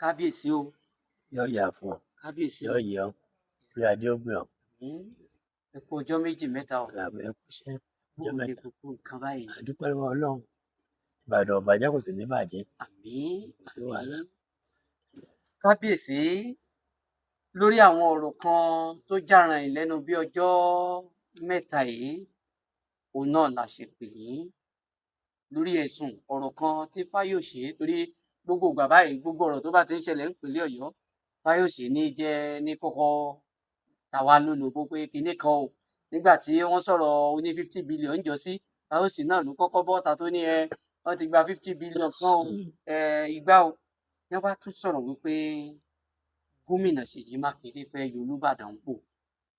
kábíyèsí o yóò yà fún ọ kábíyèsí yóò o yẹ ọ bí adé ó gbé ọ ẹ kú ọjọ́ méjì mẹ́ta o làbẹ ẹ kúṣẹ́ ọjọ́ bóò ní mẹ́ta gbogbo nǹkan báyìí. àdúpẹ́ lọ́wọ́ Ọlọ́run Ìbàdàn ò bàjẹ́ kò sì ní bàjẹ́ àmín kò sí wàhálà. kábíyèsí lórí àwọn ọ̀rọ̀ kan tó jà ràìn lẹ́nu bí ọjọ́ mẹ́ta yìí òun náà la ṣe pè yín lórí ẹ̀sùn ọ̀rọ̀ kan tí Fáyọ̀ṣe torí gbogbo ìgbà báyìí gbogbo ọ̀rọ̀ tó bá ti ń ṣẹlẹ̀ nípínlẹ̀ Ọ̀yọ́ Fáyọ̀ṣe ní jẹ́ ní kọ́kọ́ tàwa lólobó pé kinní kan o nígbà tí wọ́n sọ̀rọ̀ oní 50 billion jọ sí Fáyọ̀ṣe náà ló kọ́kọ́ bọ́ta tó ní wọ́n ti gba 50 billion kan o ìgbà o ní wọ́n bá tún sọ̀rọ̀ wípé gómìnà Ṣèyí Mákindé fẹ́ yọ Olúbàdàn pò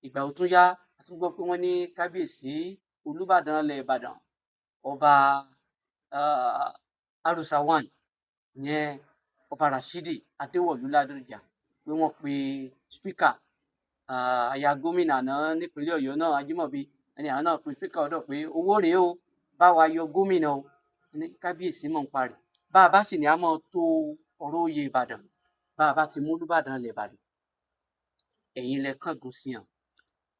ìgbà ó tún yá a tún gbọ́ pé wọ́n ní kábíyèsí Olúbàdàn ilẹ̀ Ìbàdàn ọba Arusa one ìyẹn ọba Rashidi Adéwọ̀lú Ládọjà pé wọ́n pe spíkà aya gómìnà náà nípínlẹ̀ Ọ̀yọ́ náà Ajímọ̀bí ẹni àwọn náà pe spíkà ọ̀dọ̀ pé owó rèé o bá wa yọ gómìnà o ní kábíyèsí mọ̀ ń parí bá a bá sì ní a máa tó ọ̀rọ̀ oyè Ìbàdàn bá a bá ti mú Olúbàdàn ilẹ̀ Ìbàdàn ẹ̀yin lẹ kángun sí hàn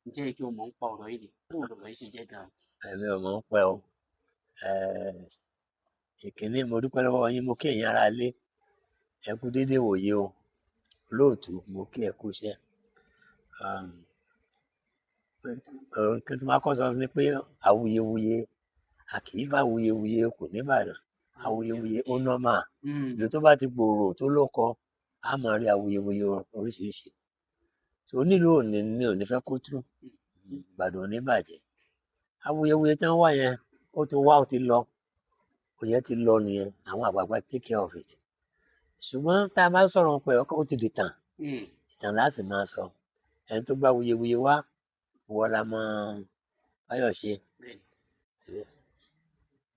ǹjẹ́ ẹ jọ mọ̀ ń pa ọ̀rọ̀ yìí ni bóun lọ̀rọ̀ yìí ṣe jẹ́ gan-an. ẹ̀mí ò mọ̀ ń pẹ́ o ìkíní mo dúpẹ́ lọ́wọ́ yín mo kí ẹ̀yin ará ilé ẹ kú déédéé wòye o olóòtú mo kí ẹ kú iṣẹ́ kí n tí máa kọ́ sọ ni pé awuyewuye a kì í bá awuyewuye kò ní Ìbàdàn awuyewuye ó nọ́mà ìlú tó bá ti gbòòrò tó lóko a máa rí awuyewuye oríṣiríṣi tó nílùú òní ní òní fẹ́ kó tú Ìbàdàn ò ní bàjẹ́ awuyewuye tí wọ́n wá yẹn ó ti wá ó ti lọ òye ti lọ nìyẹn àwọn àgbààgbà take care of it ṣùgbọ́n tá a bá sọ̀rọ̀ pé ó ti dìtàn ìtàn láti máa sọ ẹni tó gbá awuyewuye wá wọ́n la mọ Fáyọ̀ṣe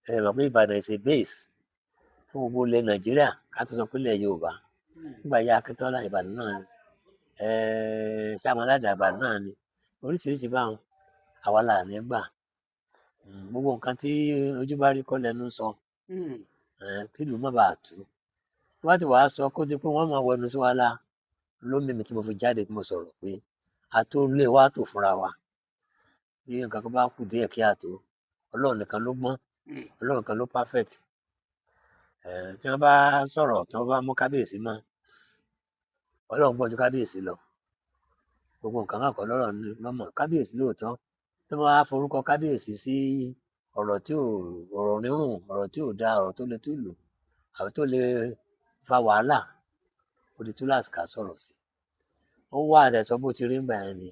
ẹ mọ̀ pé Ìbàdàn is a base fún gbogbo ilẹ̀ Nàìjíríà ká tó sọ pé ilẹ̀ Yorùbá nígbà yá Akíntọ́lá Ìbàdàn náà ni Ṣàmàládà Ìbàdàn náà ni oríṣiríṣi báwọn àwa là ní gbà gbogbo nǹkan tí ojú bá rí kọ́ lẹ́nu sọ kí ìlú má bàa tú wọ́n ti wàá sọ kó di pé wọ́n máa wẹnu sí wa la lómi mi tí mo fi jáde tí mo sọ̀rọ̀ pé àtó lè wá tò fúnra wa ní nǹkan kan bá kù díẹ̀ kí àtó Ọlọ́run nìkan ló gbọ́n Ọlọ́run nìkan ló perfect tí wọ́n bá sọ̀rọ̀ tí wọ́n bá mú kábíyèsí mọ́ Ọlọ́run gbọ́n ju kábíyèsí lọ gbogbo nǹkan kan kọ́ lọ́rọ̀ lọ́mọ kábíyèsí lóòótọ́ tí wọ́n bá forúkọ kábíyèsí sí ọ̀rọ̀ tí ò ọ̀rọ̀ rírùn ọ̀rọ̀ tí ò da ọ̀rọ̀ tó lè túlù àbí tó lè fa wàhálà ó di túláàsì ká sọ̀rọ̀ sí ó wá àdẹ̀sọ bó ti rí gbà yẹn ni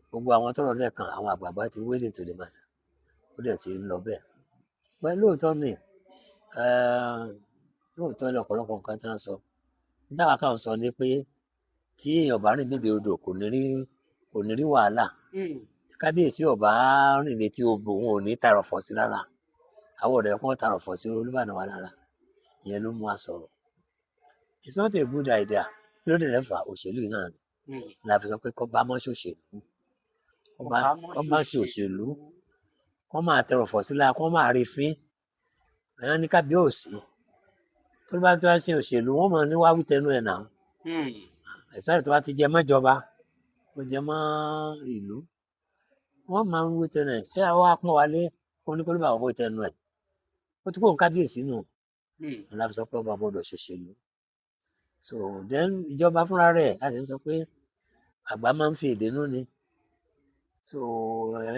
gbogbo àwọn tọ́rọ̀ dẹ̀ kan àwọn àgbààgbà ti wade into the matter ó dẹ̀ ti ń lọ bẹ́ẹ̀ pẹ́ lóòótọ́ ni lóòótọ́ ni ọ̀pọ̀lọpọ̀ nǹkan tí wọ́n sọ dáwà káwọn sọ ni pé tí èèyàn bá rìn bíbi odò kò ní rí wàhálà tí kábíyèsí ọba rìn létí odò òun ò ní tàrọ̀fọ̀ sí rárá àwọn ọ̀rẹ́ kan tàrọ̀fọ̀ sí Olúbàdàn wa rárá ìyẹn ló mú wa sọ̀rọ̀ it's not a good idea kí ló dé lẹ́fà òṣèlú náà ni la fi sọ pé kọ́ bá mọ́ ṣòṣèlú kọ́ bá ṣe òṣèlú kọ́ máa tẹrọ̀fọ̀ sílá kọ́ máa rí fín ẹ̀yán ní kábíyèsí tó bá tó ṣe òṣèlú wọ́n mọ̀ ní wáwí tẹnu ẹ̀ náà ẹ̀sọ́ tó bá ti jẹ mọ́jọba ó jẹ mọ́ ìlú wọ́n máa ń wí tẹnu ẹ̀ ṣé àwọn apọ́n wálé kó ní kó ló bá wọ́n wí tẹnu ẹ̀ ó ti kó ń kábíyèsí nù la fi sọ pé ọba gbọ́dọ̀ ṣòṣèlú so then ìjọba fúnra rẹ̀ a sì ń sọ pé àgbà máa ń fi èdè nú ni so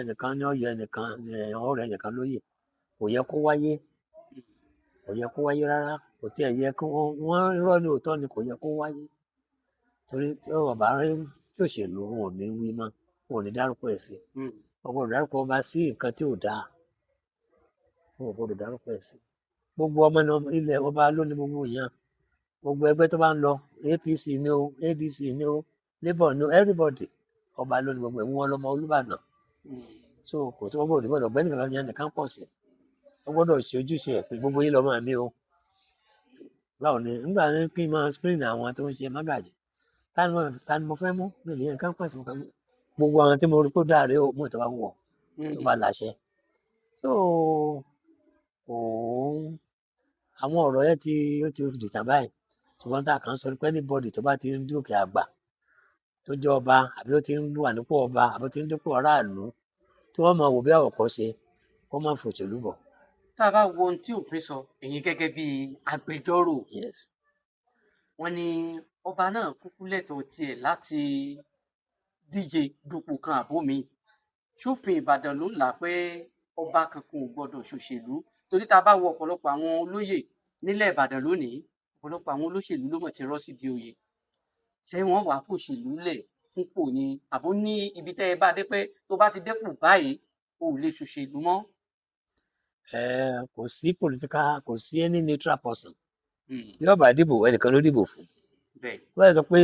ẹnìkan ní ọyọ ẹnìkan ọ̀rẹ́ ẹnìkan lóye kò yẹ kó wáyé rárá kò tiẹ̀ yẹ kó wọ́n irọ́ ní òótọ́ ni kò yẹ kó wáyé torí tí ọba rẹ tí òṣèlú wọn ò ní wí mọ́ wọn ò ní dárúkọ ẹ̀ sí wọn gbọ́dọ̀ dárúkọ ọba sí nǹkan tí ò dáa wọn ò gbọ́dọ̀ dárúkọ ẹ̀ sí gbogbo ọmọ ilẹ̀ ọba ló ní gbogbo èèyàn gbogbo ẹgbẹ́ tó bá ń lọ APC ni o ADC ni o Labour ni o everybody ọba ló ní gbogbo ẹ̀ wọn lọ́mọ Olúbàdàn so kò tí wọ́n gbọ́dọ̀ ọ̀gbẹ́ni kankan yẹn nìkan pọ̀ sí wọ́n gbọ́dọ̀ ṣe ojúṣe ẹ̀ pé gbogbo yín lọ́mọ mi o báwo ni nígbà kí n máa screen àwọn tó ń ṣe mágàjì ta ni mo fẹ́ mú mi lè nǹkan pọ̀ sí mo fẹ́ mú gbogbo àwọn tí mo rí kó dáre o mú ìtọ́ bá wọ̀ tó bá láṣẹ so àwọn ọ̀rọ̀ yẹn ó ti dìtàn báyìí ṣùgbọ́n tá a kàn ń sọ pé anybody tó bá ti ń dúkìá àgbà tó jẹ́ ọba àbí tó ti ń wà nípò ọba àbí tó ti ń dípò aráàlú tí wọ́n máa wò bí àwòkọ́ṣe kó má fòṣèlú bọ̀. tá a bá wo ohun tí òfin sọ ẹ̀yin gẹ́gẹ́ bí agbẹjọ́rò Yes. wọ́n ní ọba náà kúkú lẹ́tọ̀ọ́ tiẹ̀ láti díje dupò kan àbómi ṣófin Ìbàdàn ló là pé ọba kankan ò gbọdọ̀ ṣòṣèlú torí tá a bá wo ọ̀pọ̀lọpọ̀ àwọn olóyè nílẹ̀ Ìbàdàn lónìí ọ̀pọ̀lọpọ̀ àwọn olóṣèlú ló mọ̀ ti rọ́ sídìí oyè ṣé wọ́n wàá fòṣèlú lẹ̀ fúnpò ni àbó ní ibi tẹ́ ẹ bá dé pé tó bá ti dépò báyìí o ò lè ṣòṣèlú mọ́. Kò sí kò sí any neutral person bí ọba dìbò ẹnìkan ló dìbò fún bẹ́ẹ̀ tó bá sọ pé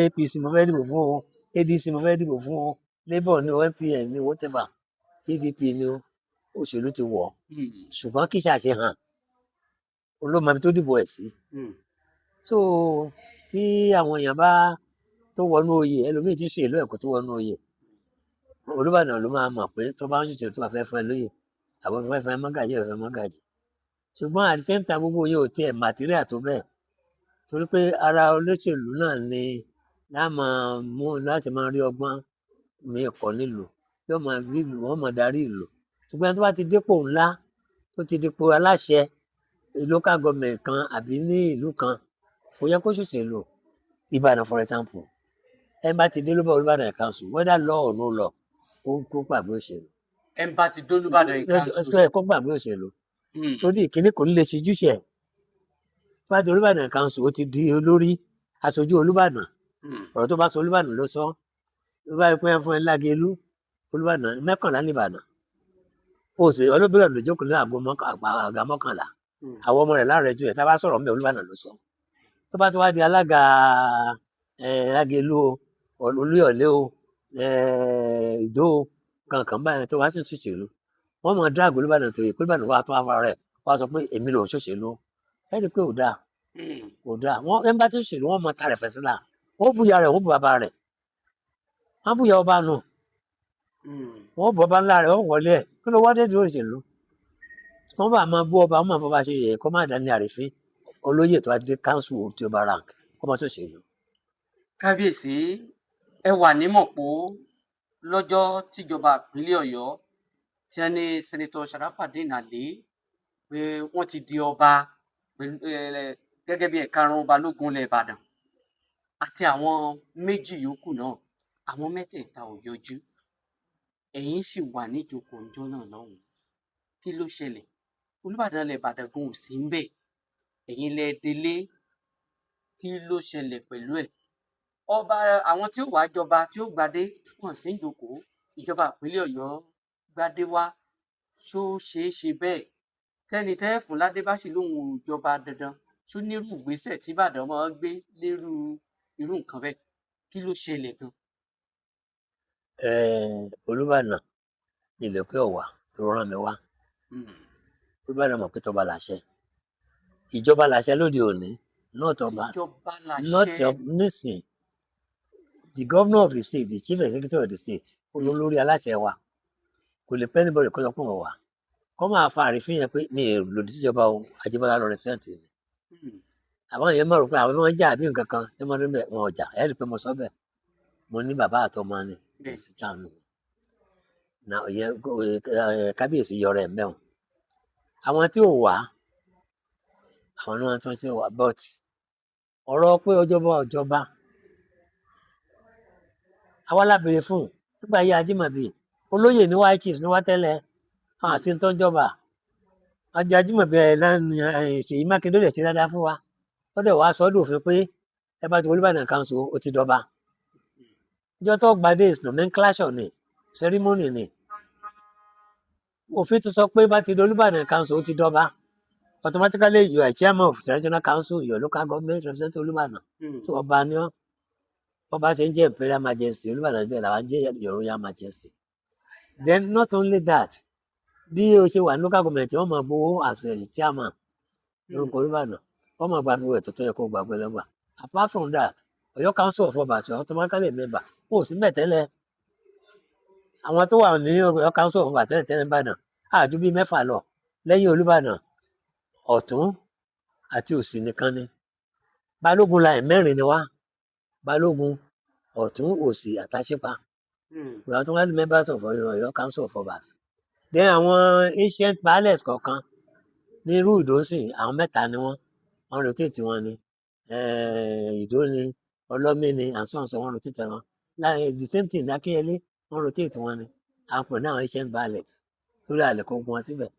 APC mo fẹ́ dìbò fún o ADC mo fẹ́ dìbò fún o Labour ni o NPN ni whatever PDP ni o òṣèlú ti wọ̀ ṣùgbọ́n kì í ṣàṣehàn olómọbi tó dìbò ẹ̀ sí. So tí àwọn èèyàn bá tó wọnú oyè ẹlòmíì ti ṣe ìlú ẹ̀kọ́ tó wọnú oyè Olúbàdàn ló máa mọ̀ pé tó bá ń ṣèṣe tó bá fẹ́ fún ẹ lóyè àbọ̀ fẹ́ fẹ́ mọ́gàjì ẹ̀ fẹ́ mọ́gàjì ṣùgbọ́n at the same time gbogbo yẹn ò tiẹ̀ material tó bẹ́ẹ̀ torí pé ara olóṣèlú náà ni láti máa rí ọgbọ́n mi kọ́ nílùú yóò máa rí ìlú wọ́n máa darí ìlú ṣùgbọ́n ẹni tó bá ti dépò ńlá tó ti dipò aláṣẹ local government kan àbí ní ìlú kan kò yẹ kó ṣòṣèlú. Ìbàdàn for example ẹni bá ti dé ló bá Olúbàdàn council whether law or no law kó gbàgbé òṣèlú. ẹni bá ti dé Olúbàdàn council kó gbàgbé òṣèlú torí ìkíní kò ní lè ṣojúṣe bá di Olúbàdàn council ó ti di olórí aṣojú Olúbàdàn ọ̀rọ̀ tó bá sọ Olúbàdàn ló sọ ló bá pẹ́ fún ẹ Lágelú Olúbàdàn mẹ́kànlá nìbàdàn Olúbàdàn ló jókòó ní àga mọ́kànlá àwọn ọmọ rẹ̀ láàrẹ̀ ju ẹ̀ tá a bá sọ̀rọ̀ mẹ́ Olúbàdàn ló sọ tó bá ti wá di alága Lágelú Olúyọ̀lé o Ìdó kankan báyìí tó wá sí ṣòṣèlú wọ́n mọ̀ dáàbò Olúbàdàn tó yẹ pé Olúbàdàn wà tó afárá rẹ̀ wá sọ pé èmi lòun ṣòṣèlú ẹ rí i pé ò dáa wọ́n ẹ bá ti ṣòṣèlú wọ́n mọ ta rẹ̀ fẹ́ sílá wọ́n bùyà rẹ̀ wọ́n bù bàbá rẹ̀ wọ́n bùyà ọba nù wọ́n bọ̀ ọba ńlá rẹ̀ wọ́n wọlé ẹ̀ kí ló wá dé dúró òṣèlú wọ́n bá máa bú ọba wọ́n máa bọ́ bá ṣe yẹ kó má dání àrífín olóyè tó wá dé káńsù tí ó bá rank kó má ṣòṣèlú. kábíyèsí ẹ wà nímọ̀pó lọ́jọ́ tíjọba ìpínlẹ̀ Ọ̀yọ́ tí wọ́n ní sẹ́nitọ́ Sharafadeen Ali pé wọ́n ti di ọba gẹ́gẹ́ bí ẹ̀karùn-ún balógun ilẹ̀ Ìbàdàn àti àwọn méjì yòókù náà àwọn mẹ́tẹ̀ẹ̀ta ò yọjú ẹ̀yin sì wà níjókòó ọjọ́ náà lọ́hùn kí ló ṣẹlẹ̀ Olúbàdàn ilẹ̀ Ìbàdàn gan ò sí ń bẹ̀ ẹ̀yin lẹ délé kí ló ṣẹlẹ̀ pẹ̀lú ẹ̀ ọba àwọn tí ó wàá jọba tí ó gbadé wọn sì ń jókòó ìjọba ìpínlẹ̀ Ọ̀yọ́ gbadé wá ṣó ṣeé ṣe bẹ́ẹ̀ tẹ́ni tẹ́ fún ládé bá sì lóun ò jọba dandan ṣó nírú ìgbésẹ̀ tí Ìbàdàn máa ń gbé lérú irú nǹkan bẹ́ẹ̀ kí ló ṣẹlẹ̀ gan. Olúbàdàn ilẹ̀ pé ọ̀wà tó rán mi wá Olúbàdàn mọ̀ pé tọba làṣẹ ìjọba làṣẹ lóde òní not ọba nísìn the governor of the state the chief executive of the state olórí aláṣẹ wa kò lè pẹ́ anybody kó sọ pé wọ́n wà kọ́ máa fa àrífín yẹn pé mi ò lòdì síjọba o Àjíbọ́lá lọ represent mi àwọn èèyàn mọ̀ rò pé àwọn wọn jà bí nǹkan kan tí wọ́n rí bẹ́ẹ̀ wọn ò jà ẹ̀ rí i pé mo sọ bẹ́ẹ̀ mo ní bàbá àtọmọ ni mo sì jáàánú kábíyèsí yọrọ ẹ̀ mẹ́wọ̀n àwọn tí ò wá àwọn ni wọ́n tún ṣe wà but ọ̀rọ̀ pé ọjọba àwa la béèrè fún nígbà yí Ajímọ̀bí olóyè ní white chiefs ní wá tẹ́lẹ̀ àwọn àti tó ń jọba ọjà Ajímọ̀bí Ṣèyí Mákindé lè ṣe dáadáa fún wa ó dẹ̀ wá sọ́dọ̀ òfin pé ẹ bá ti wọlé Ìbàdàn council ó ti dọba ìjọ tó gbadé is nomenclature ni ceremony ni òfin ti sọ pé bá ti di Olúbàdàn council ó ti dọba automatically you are chairman of traditional council your local government represent Olúbàdàn tó ọba ni ọ́ ọba ṣe ń jẹ́ imperial majesty Olúbàdàn bẹ́ẹ̀ làwọn jẹ́ your royal majesty then not only that bí o ṣe wà ní local government wọ́n máa gbowó as a chairman lórúkọ Olúbàdàn wọ́n máa gba gbogbo ẹ̀tọ́ tó yẹ kó gba pẹ́ lọ́gbà apart from that Ọ̀yọ́ council of Ọba ṣe automatically member wọn ò sí bẹ́ẹ̀ tẹ́lẹ̀ àwọn tó wà ní Ọ̀yọ́ council of Ọba tẹ́lẹ̀ Ìbàdàn àjù bíi mẹ́fà lọ lẹ́yìn Olúbàdàn ọ̀tún àti òsì nìkan ni balógun láì mẹ́rin ni wá, balógun ọ̀tún òsì àtàṣípa. We are all members of Ọ̀yọ́ Council of Obas. Then àwọn ancient baálẹ̀ kọ̀ọ̀kan ní irú ìdósìn àwọn mẹ́ta ni wọ́n rotate wọn ni ìdó ni ọlọ́mí ni àǹsọ̀ǹsọ̀ wọ́n rotate wọn láàrin the same thing lákínyẹlé wọ́n rotate wọn ni àpò náà ancient baálẹ̀ lórí àlẹ́ kó gun wọn síbẹ̀.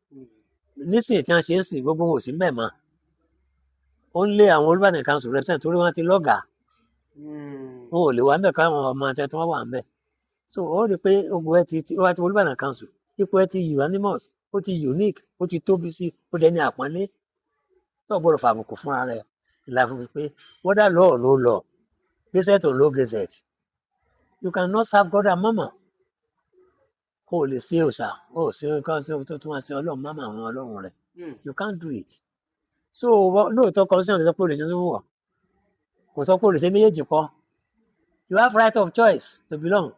Nísìnyí tí wọ́n ṣe ń sìn gbogbo wọn ò sí mbẹ̀ mọ́ ó ń lé àwọn Olúbàdàn Council represent torí wọ́n ti lọ́gàá wọn ò lè wà ńbẹ̀ káwọn ọmọ àti ẹtí wọn wà ńbẹ̀. So ó rí i pé ogun ẹ ti wá ti Olúbàdàn Council ipò ẹ ti unanimous ó ti unique ó ti tóbi sí ó dẹni àpọ́nlé tó gbọ́dọ̀ fàbùkù fúnra rẹ̀ ìlànà fi pé whether law or no law gazette or no gazette you cannot serve God and mama o ò lè ṣe òòṣà o ò ṣe nǹkan tó tún máa ṣe ọlọ́run mama àwọn ọlọ́run rẹ̀ you can't do it. So lóòótọ́ constitution lè sọ pé o lè ṣe tó wọ̀ kò sọ pé o lè ṣe méjèèjì pọ̀ you have right of choice to belong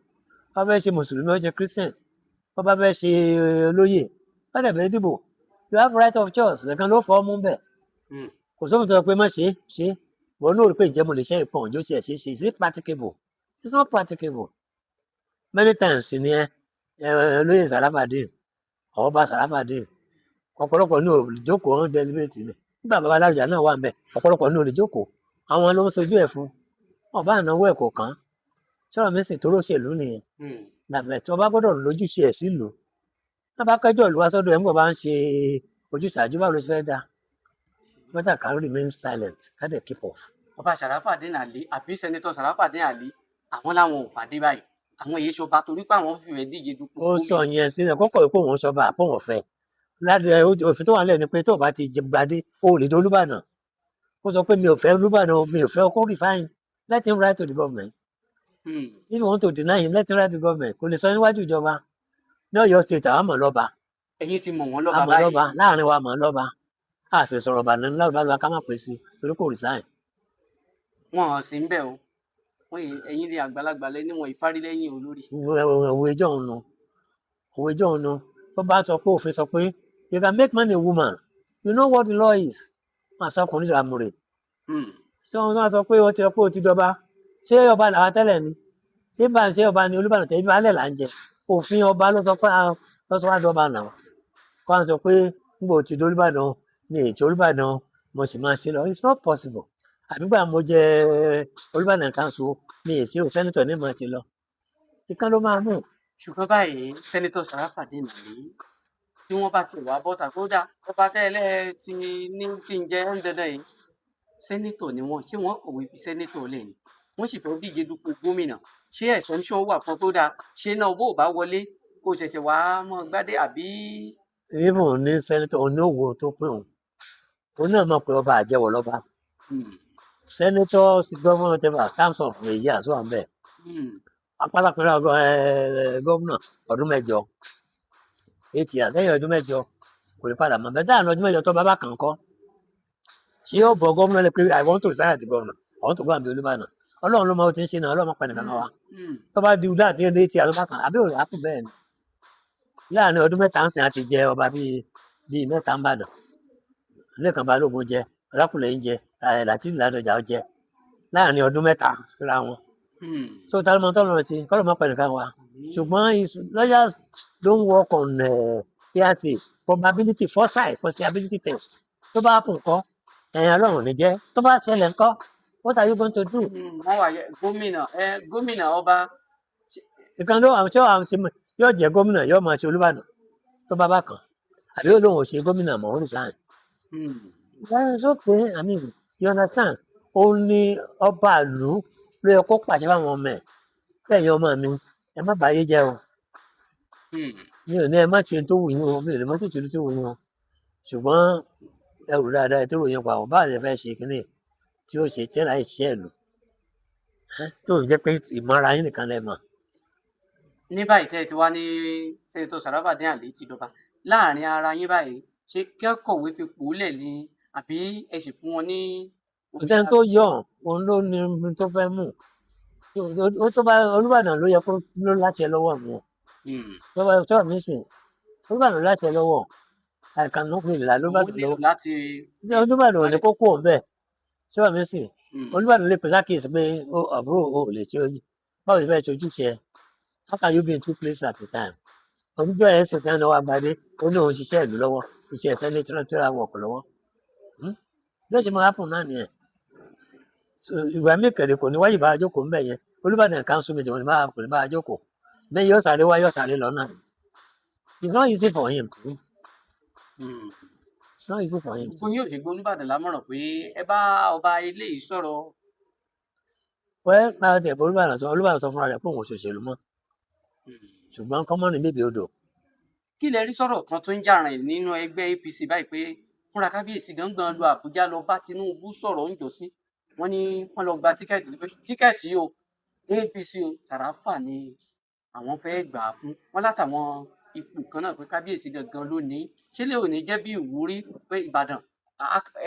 wọ́n fẹ́ ṣe mùsùlùmí wọ́n ṣe christian wọ́n bá fẹ́ ṣe olóyè wọ́n dẹ̀ fẹ́ dìbò you have right of choice nìkan ló fọ́ ọmú bẹ̀ kò sóhun tó sọ pé má ṣe wọ́n náà rí pé ǹjẹ́ mo lè ṣe ìpọ̀n òjò tiẹ̀ ṣe is it practicable it's not practicable many times ni olóyè Sarafadeen ọba Sarafadeen ọ̀pọ̀lọpọ̀ ní olùjókòó ọ̀hún deliberate ni nígbà bàbá Lárújà náà wà ń bẹ̀ ọ̀pọ̀lọpọ̀ ní olùjókòó àwọn ló ń sojú ẹ̀ fún ọba ànáwó ẹ̀ kò kàn sọ̀rọ̀ mi sì tó lóṣèlú nìyẹn làbẹ̀ tí wọ́n bá gbọ́dọ̀ lójúṣe ẹ̀ sílùú náà bá kẹjọ́ ìlú wa sọ́dọ̀ ẹ̀ ń bọ̀ bá ń ṣe ojúṣàájú báwo ló ṣe fẹ́ dá better can remain silent ká dẹ̀ keep off. ọba Sarafadeen Ali àbí sẹ́nitọ́ Sarafadeen Ali àwọn làwọn ò fàdé báyìí àwọn èyí ṣọba torí pé àwọn fìwẹ́ díje dupò. ó sọ yẹn sílẹ̀ kọ́kọ́ ìpò wọn ṣọba àpò wọn fẹ́ láti òfin tó wà nílẹ̀ ni pé tó o bá ti gbadé o ò lè dé Olúbàdàn ó sọ pé mi ò fẹ́ Olúbàdàn mi ò fẹ́ ọkọ refine let him write to the government. If you want to deny him let him write to the government kò lè sọ níwájú ìjọba ní Ọ̀yọ́ state àwọn mọ̀ lọ́ba. ẹ̀yin ti mọ̀ wọ́n lọ́ba báyìí. àmọ́ lọ́ba láàrin wa mọ̀ lọ́ba a sì sọ̀rọ̀ Ìbàdàn ní lọ́ba ká má pè sí torí kò resign. wọn ò sí ń bẹ̀ o ẹ̀yin ni àgbàlagbà lẹ́ni wọn ìfárí lẹ́yìn olórí. òwe ìjọ́un nu tó bá sọ pé òfin sọ pé you can make man a woman you know what the law is wọn àṣà ọkùnrin ìjọba àmúre. tí wọn sọ pé ó ti sọ pé ó ti dọba ṣé ọba làwọn tẹ́lẹ̀ ni ibà ṣé ọba ni Olúbàdàn tẹ ibà alẹ́ là ń jẹ òfin ọba ló sọ pé lọ́sọ̀ wá dọba náà kó àwọn sọ pé nígbà tí Olúbàdàn ní ètò Olúbàdàn mo sì máa ṣe lọ it's not possible àbígbà mo jẹ Olúbàdàn Council ní èsì ò sẹ́nitọ̀ ní mo ṣe lọ ìkan ló máa mú. ṣùgbọ́n báyìí sẹ́nitọ̀ Sarafadeen Ali tí wọ́n bá ti wà bọ́ta kódà ọba tẹ́lẹ̀ ti ní kí n jẹ́ ń dandan yìí sẹ́nitọ̀ ni wọ́n ṣé wọ́n kọ̀wé bí sẹ́nitọ̀ lè ní wọ́n sì fẹ́ díje dupò gómìnà ṣé exemption wà fún tó dáa ṣé náà bó bá wọlé kó ṣẹ̀ṣẹ̀ wá mọ́ gbádé àbí. even ní sẹ́nitọ̀ oníwò tó pé òun náà mọ̀ pé ọba àjẹwọ̀ lọ́ba sẹ́nitọ̀ gọ́fúnà tẹ́fà terms of a year wà ń bẹ̀ apálápẹ̀rẹ̀ gọ́fúnà ọdún 8 years lẹ́yìn ọdún 8 kò lè padà mọ́ bẹ́ẹ̀ dáhùn ọdún 8 tó bá kàn kọ́ ṣé yóò bọ̀ gọ́fúnà lẹ pé I want to resign àti gọ́fúnà I want to go and be Olúbàdàn Ọlọ́run ló máa ti ń ṣe náà Ọlọ́run máa pa nìkan náà wá tó bá di láti 8 years tó bá kàn àbí òun àpò bẹ́ẹ̀ ni láàrin ọdún 3 ń sìn àti jẹ ọba bíi 3 ń bàdàn Lẹ́kan Balógun jẹ Ọlákùlẹ̀yìn jẹ Látìnì Ládọjà jẹ láàrin ọdún 3 síra wọn. So tá ló mọ tọ́lọ́ sí kọ́ ló máa pẹ̀lú ká wa ṣùgbọ́n lawyers don't work on PRC probability foresight foreseeability test tó bá kún kọ́ Ọlọ́run ní jẹ́ tó bá ṣẹlẹ̀ ńkọ́ what are you going to do. wọ́n wà gómìnà ọba. ìkan ló àwọn tí yóò jẹ́ gómìnà yóò máa ṣe Olúbàdàn tó bá kàn àbí ó lóun ò ṣe gómìnà mọ́ ó resign. That's okay I mean you understand òun ni ọba ìlú ló yẹ kó pàṣẹ fáwọn ọmọ ẹ̀ lẹ́yìn ọmọ mi ẹ má bàyé jẹ́ o mi ò ní ẹ má ṣe tó wù yín o mi ò ní má ṣe tó wù yín o ṣùgbọ́n ẹ rò dáadáa ẹ tó ròyìn pa ọ̀ bá àṣẹ fẹ́ ṣe kínní tí ó ṣe tẹ́lá ìṣiṣẹ́ ìlú tó ń jẹ́ pé ìmọ̀ra yín nìkan lẹ́ mọ̀. ní báyìí tẹ́ ẹ ti wá ní sẹ́nitọ̀ Sarafadeen Ali ti dọba láàrin ara yín báyìí ṣé kẹ́kọ̀ọ́wé fi pòólẹ̀ ni àbí ẹ sì fún wọn ní. ọ̀sẹ̀ tó yọ òun ló ní tó fẹ́ mú ó tó bá Olúbàdàn ló yẹ kó ló láti ẹ lọ́wọ́ mi tó bá tó mi sìn Olúbàdàn láti ẹ lọ́wọ́ àìkànnú pè là Olúbàdàn lọ́wọ́ Olúbàdàn ò ní kó kó òun bẹ́ẹ̀ tó mi sìn Olúbàdàn lè pèsè àkíyèsí pé àbúrò ò lè ṣe ojú báwo ni fẹ́ ṣe ojúṣe ẹ how can you be in two places at a time oníjọ́ ẹ̀ sì kan náà wà gbadé ó ní òun ṣiṣẹ́ ìlú lọ́wọ́ iṣẹ́ ẹ̀fẹ́ lé tíra wọ̀pọ̀ lọ́wọ́ bí ó ṣe máa hápùn náà nìyẹn ìgbà míì kẹ̀lé kò ní wáyé bá a jókòó ń bẹ̀ yẹn Olúbàdàn council meeting kò ní bá a jókòó bẹ́ẹ̀ yóò sáré wá yóò sáré lọ náà it's not easy for him. It's not easy for him. Gbogbo yóò ṣe gbé Olúbàdàn lámọ̀ràn pé ẹ bá ọba ilé yìí sọ̀rọ̀. Well, náà tiẹ̀ bọ́ Olúbàdàn sọ fúnra rẹ̀ pé òun ò ṣòṣèlú mọ́ ṣùgbọ́n kọ́mọ́nì bèbè odò. Kí lẹ rí sọ̀rọ̀ kan tó ń jà rìn nínú ẹgbẹ́ APC báyìí pé fúnra kábíyèsí gangan lọ Àbújá lọ bá Tinubu sọ̀rọ̀ ńjọ́sí wọ́n ní wọ́n lọ gba tíkẹ́ẹ̀tì o APC o Sàràfà ni àwọn fẹ́ gbà á fún wọn látàwọn ipò kan náà pé kábíyèsí gangan ló ní ṣé lè ò ní jẹ́ bí ìwúrí pé Ìbàdàn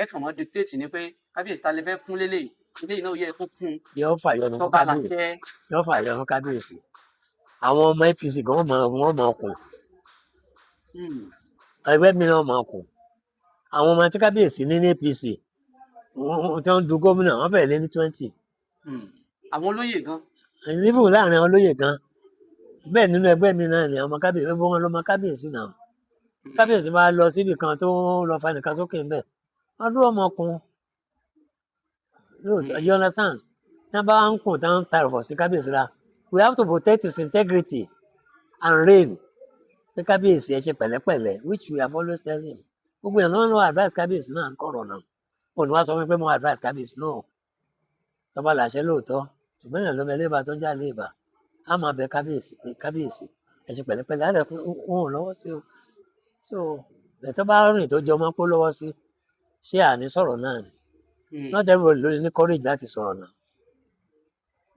ẹ kàn mọ́ dictate ni pé kábíyèsí ta lè fẹ́ fún lélẹ́yìí eléyìí náà yẹ kó kún yóò fàyọnu kábíyèsí àwọn ọmọ APC gan wọn mọ ọkùn ẹgbẹ́ mi náà mọ ọkùn àwọn ọmọ tí kábíyèsí ní APC tí wọ́n du gómìnà wọ́n fẹ́ẹ̀ lé ní 20. àwọn olóyè gan. níbù láàrin àwọn olóyè gan bẹ́ẹ̀ nínú ẹgbẹ́ mi náà ni àwọn ọmọ kábíyèsí gbogbo wọn ló mọ kábíyèsí náà kábíyèsí máa lọ síbi kan tó lọ fa nìkan sókè ńbẹ̀ wọ́n dúró ọmọkùn you understand tí wọ́n bá ń kùn tí wọ́n ń ta ìrọ̀fọ̀ sí kábíyèsí la we have to protect his integrity and reign pé kábíyèsí ẹ ṣe pẹ̀lẹ́pẹ̀lẹ́ which we have always tell him gbogbo èèyàn náà advice kábíyèsí náà ń kọ̀rọ̀ náà òní wá sọ fún mi pé mo advice kábíyèsí náà tọ́ba làṣẹ lóòótọ́ ṣùgbọ́n èèyàn lọ́mọ ẹlẹ́bàá tó ń jà léèbà á máa bẹ kábíyèsí ẹ ṣe pẹ̀lẹ́pẹ̀lẹ́ á lẹ̀ fún wọn ò lọ́wọ́ sí o so ẹ̀tọ́ bá rìn tó jọ ọmọ pé lọ́wọ́ sí ṣé àní sọ̀rọ̀ náà ni not everybody ló ní courage láti sọ̀rọ̀ náà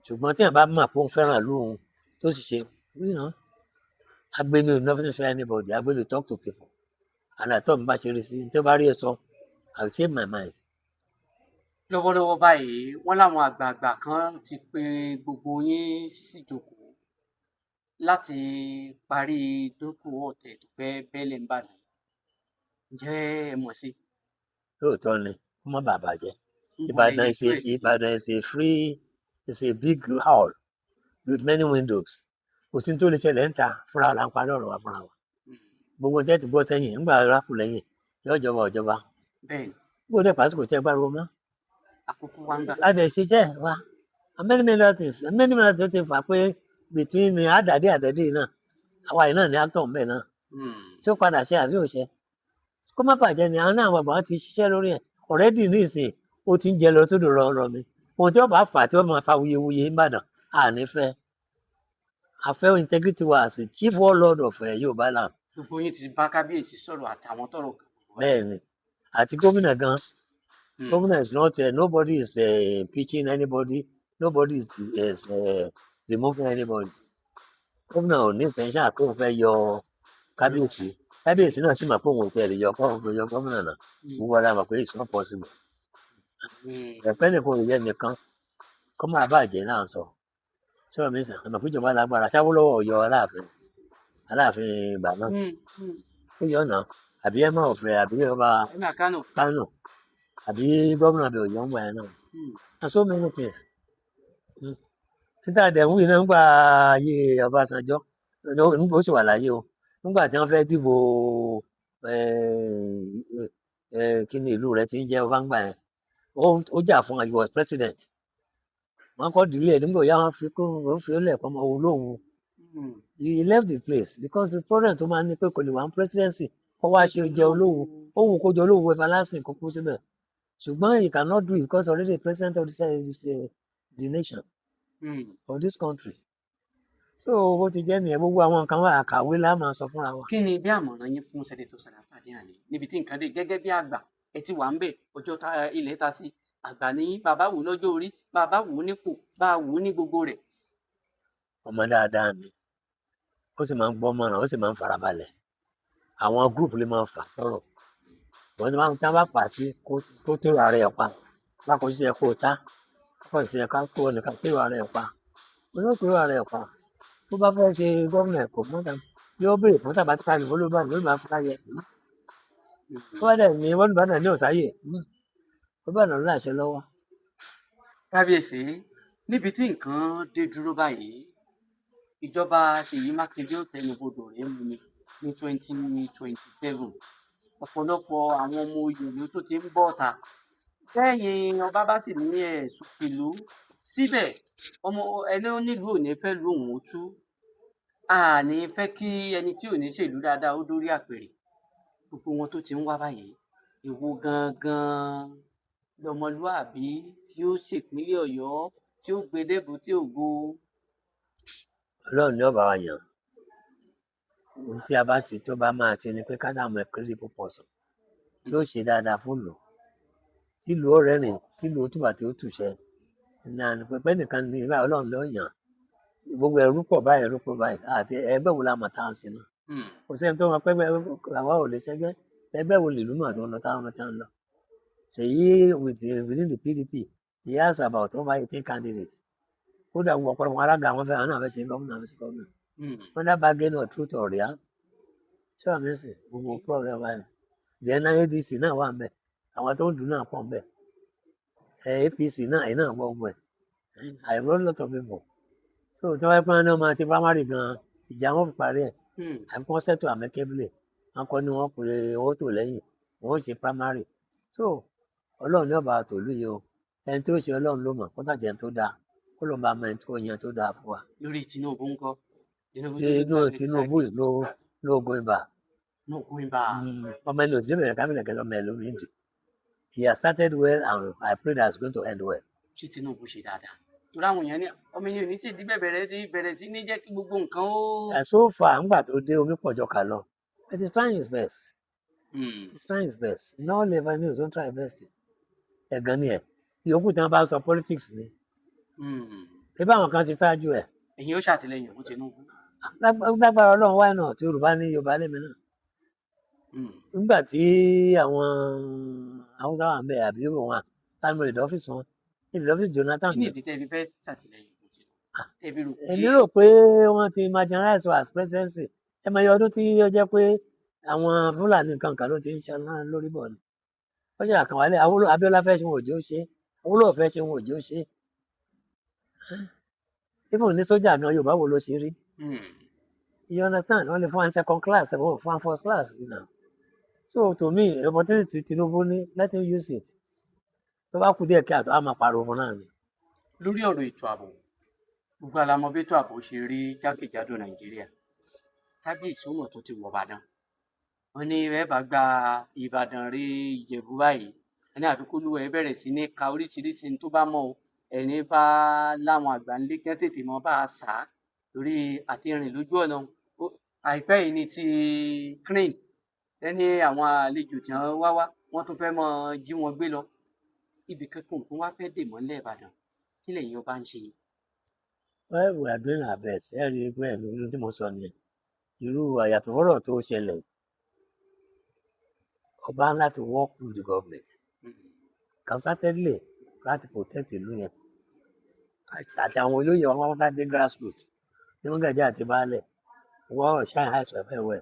ṣùgbọ́n tí èèyàn bá mọ̀ pé òun fẹ́ràn lóhun tó sì ṣe agbéni nothing for anybody agbéni talk to people àlàtọ̀ mi bá ṣe rí sí tí ó bá rí ẹ sọ I will save my mind. lọ́wọ́lọ́wọ́ báyìí wọ́n láwọn àgbààgbà kan ti pe gbogbo yín síjókòó láti parí dókòwò ọ̀tẹ̀ tó fẹ́ bẹ́lẹ̀ ń bàdàn ǹjẹ́ ẹ mọ̀ sí. lóòótọ́ ni kó má bàa bàjẹ́ Ìbàdàn is a free it's a big hall with many windows kò sí tó lè ṣẹlẹ̀ ń ta fúnra là ń parí ọ̀rọ̀ wa fúnra wa gbogbo tẹ́ ti bọ́ sẹ́yìn ńgbà rákù lẹ́yìn yóò jọba ọ̀jọba bó dẹ̀ pàṣípò tẹ́ gbárùkù mọ́ àkókò wa ń gbà. láti ṣiṣẹ́ wa many things tó ti fà pé between àdàdé náà àwa yìí náà ní actor ńbẹ náà tí ó padà ṣe àbí òṣẹ kó má bàjẹ́ ni àwọn náà bàbá ti ṣiṣẹ́ lórí ẹ̀ already ní ìsìn ó ti ń jẹ lọ sódò rọrọ mi ohun tí ó bá fà tí ó máa fa wuyewuye ńbàdàn àní fẹ́ àfẹ́ integrity wa as chief warlord of Yorùbá land. gbogbo yín ti bá kábíyèsí sọ̀rọ̀ àtàwọn tọ́rọ̀ kan. bẹ́ẹ̀ni àti gómìnà gan gómìnà is not nobody is impeaching anybody nobody is removing anybody gómìnà ò ní intention pé òun fẹ́ yọ kábíyèsí náà sì mọ̀ pé òun ò tẹ̀lé yọ gómìnà náà gbogbo ara mọ̀ pé it's not possible ẹ̀pẹ́ nìkan ò yẹ nìkan kó máa bàjẹ́ náà sọ sọ̀rọ̀ mi sàn àmọ̀ péjọba lágbára Ṣawólọ́wọ̀ yọ aláàfin ìgbà náà ó yọ náà àbí ẹ máa ọ̀fẹ́ àbí ọba Kánò àbí gómìnà bẹ̀ òyìnbó ń gbà yẹn náà and so many things títà dẹ̀mú yìí náà ń gbà ayé Ọbásanjọ́ ó sì wà láyé o nígbà tí wọ́n fẹ́ dìbò kí ni ìlú rẹ̀ ti ń jẹ́ ọba ń gbà yẹn ó jà fún he was president wọ́n kọ́ dìlé ẹ̀ nígbà yà wọ́n fi ó lẹ̀ pọ́nmọ́ òun lóhun he left the place because the problem tó máa ń ní pé kò lè wà ní presidency kó wá ṣe jẹ olówó òun kó jẹ olówó everlasting kó kú síbẹ̀ ṣùgbọ́n he cannot do it because already the president of the nation of this country so bó ti jẹ́ nìyẹn gbogbo àwọn nǹkan wà àkàwé la máa sọ fúnra wa. kí ni bí àmọ̀ràn yín fún Sẹ́nẹ́tọ̀ Sàràfà Adéhàní níbi tí nǹkan dé gẹ́gẹ́ bí àgbà ẹ ti wà ń bẹ̀ ọjọ́ ilẹ̀ ta sí àgbà ní bàbá wò lọ́jọ́ orí bàbá wò nípò bá wò ní gbogbo rẹ̀. ọmọ dáadáa ni ó sì máa ń gbọ́ mọ̀ràn ó sì máa ń farabalẹ̀ àwọn gúrùpù lè máa fà sọ̀rọ̀ wọ́n ti máa ń bá fà tí kó tó ara ẹ̀ pa lákòó sí ẹ kó ta kó sì ẹ ká kó nìkan tó ara ẹ̀ pa olóòtú ara ẹ̀ pa tó bá fẹ́ ṣe gómìnà ẹ̀kọ́ mọ́tà yóò béèrè fún tàbátìkà ní olóògbé ló máa fúnra yẹ tó bá dẹ̀ ní wọ́n bá náà ní ọ̀sáyè ó bá náà láṣẹ lọ́wọ́ kábíyèsí níbi tí nǹkan dé dúró báyìí ìjọba Ṣèyí Mákindé ó tẹnubodò rèé mu ni ní 2027 ọ̀pọ̀lọpọ̀ àwọn ọmọ oyè ló tún ti ń bọ́ta lẹ́yìn ọba bá sì ní ẹ̀sùn ìlú síbẹ̀ ọmọ ẹni ó nílùú ò ní fẹ́ lu òun ó tú a ní fẹ́ kí ẹni tí ò ní ṣèlú dáadáa ó dórí àpèrè gbogbo wọn tó ti ń wá báyìí èwo gangan lọmọlúàbí tí ó ṣèpínlẹ̀ Ọ̀yọ́ tí ó gbé débùté ògo. Ọlọ́run ní ọba wa yàn ohun tí a bá ṣe tó bá máa ṣe ni pé ká dààmú ẹ̀kúrẹ́dì púpọ̀ sùn tí ó ṣe dáadáa fún ìlú tí ìlú ó rẹ́rìn tí ìlú ó túbà tí ó tùṣẹ́ ìnáni pẹ́pẹ́ nìkan ní ìlú Ọlọ́run ló yàn gbogbo ẹrú pọ̀ báyìí àti ẹgbẹ́ wo la mọ̀ táwọn ṣe náà kò sẹ́ni tó mọ̀ pé àwa ò lè ṣẹgbẹ́ ẹgbẹ́ wo lèlú náà tó ń lọ táwọn ń lọ Ṣèyí within the PDP he has about over 18 candidates kódà gbogbo ọ̀pọ̀lọpọ̀ alága àwọn fẹ́ àwọn náà fẹ́ ṣe gómìnà wọ́n dábàá gé náà truth or real ṣé wàá mẹ́sì gbogbo problem báyìí then ADC náà wà ńbẹ̀ àwọn tó ń dùn náà pọ̀ ńbẹ̀ APC náà ẹ̀ náà gbọ́ gbọ́ ẹ̀ I wrote a lot of people so tí wọ́n pẹ́ náà máa ti primary gan ìjà wọn fi parí ẹ̀ àfi kí wọ́n settle amicably wọn kọ́ ni wọ́n pè owó tó lẹ́yìn wọ́n ṣe primary so Ọlọ́run ní ọba tòlú yìí o ẹni tó ṣe Ọlọ́run ló mọ̀ kó tàjẹ́ tó dáa kó ló ń bá mọ ẹni tó yan tó dáa fún wa. lórí Tinubu ńkọ́. Tinubu ló gun ibà. ọmọ ẹni ò sí bẹ̀rẹ̀ káfíńtà kẹlẹ́ ọmọ ẹ ló ní ìdí. He has started well and I pray that it's going to end well. ṣé Tinubu ṣe dáadáa torí àwọn èèyàn ní ọmọ ènìyàn ní ṣèdí bẹ̀rẹ̀ sí ní jẹ́ kí gbogbo nǹkan ó. So far ńgbà tó dé omi pọ̀jọ kà lọ but he's trying his best. He's trying his best. In all level news don't try his best. ẹ̀gàn ni ẹ̀ yòókù tí wọ́n bá sọ politics ni. ṣé báwọn kan ti ṣáájú ẹ̀. ẹ̀yin ó ṣàtìlẹ́yìn fún Tinubu. lágbára Ọlọ́run wáyé náà tí Yorùbá ní Yorùbá lèmi náà. nígbà tí àwọn Haúsá wà ń bẹ̀ àbí Yorùbá wọn táwọn ìdí ọ́fíìsì wọn ìdí ọ́fíìsì Jonathan. kí ni ìdí tẹ́ fi fẹ́ ṣàtìlẹ́yìn fún Tinubu. èmi rò pé wọ́n ti marginalize as presidency ẹ mọ iye ọdún tí ó jẹ́ pé àwọn Fúlàní kankan ló ti ń ṣe lórí bọ̀ ni. ó ṣe àkànwálé Abíọ́lá fẹ́ ṣe wọn òjò ṣe Awólọ́wọ̀ fẹ́ ṣe wọn òjò ṣe. even ní sójà gan Yorùbá wo ló ṣe rí. You understand? Wọ́n lè fún one second class wọ́n fún one first class now. So to me opportunity Tinubu ní let him use it. tó bá kú díẹ̀ kí àtọ́ á máa pariwo fún náà ni. lórí ọ̀rọ̀ ètò ààbò gbogbo àlámọ̀ bí ètò ààbò ṣe rí jákèjádò Nàìjíríà kábíyèsí ọmọ tó ti wọ̀ Ìbàdàn wọ́n ní ẹ bá gba Ìbàdàn rí Ìjẹ̀bú báyìí ẹni àfikún ẹ bẹ̀rẹ̀ sí ní ka oríṣiríṣi tó bá mọ̀ o ẹni bá láwọn àgbà ńlé kí wọ́n tètè mọ́ bá a sá lórí àti rìn lójú ọ̀nà àìpẹ́ yìí ni ti crane ẹni àwọn àlejò tí wọ́n tún fẹ́ mọ jí wọn gbé lọ ibì kankan nǹkan wá fẹ́ dè mọ́lẹ̀ Ìbàdàn kí lẹ́yìn ọba ń ṣe. Well, we are doing our best ẹ rí i pé ẹnu ló tí mo sọ nìyẹn irú àyàtọ̀ fọ́rọ̀ tó ṣẹlẹ̀ ọba ńlá to work with the government concertedly láti protect ìlú yẹn àti àwọn olóyè wọn pápátá dé grassroots ní Mọ́gàjí àti baálẹ̀ wọ́n ṣáà àìsàn ẹ̀fẹ́ wẹ̀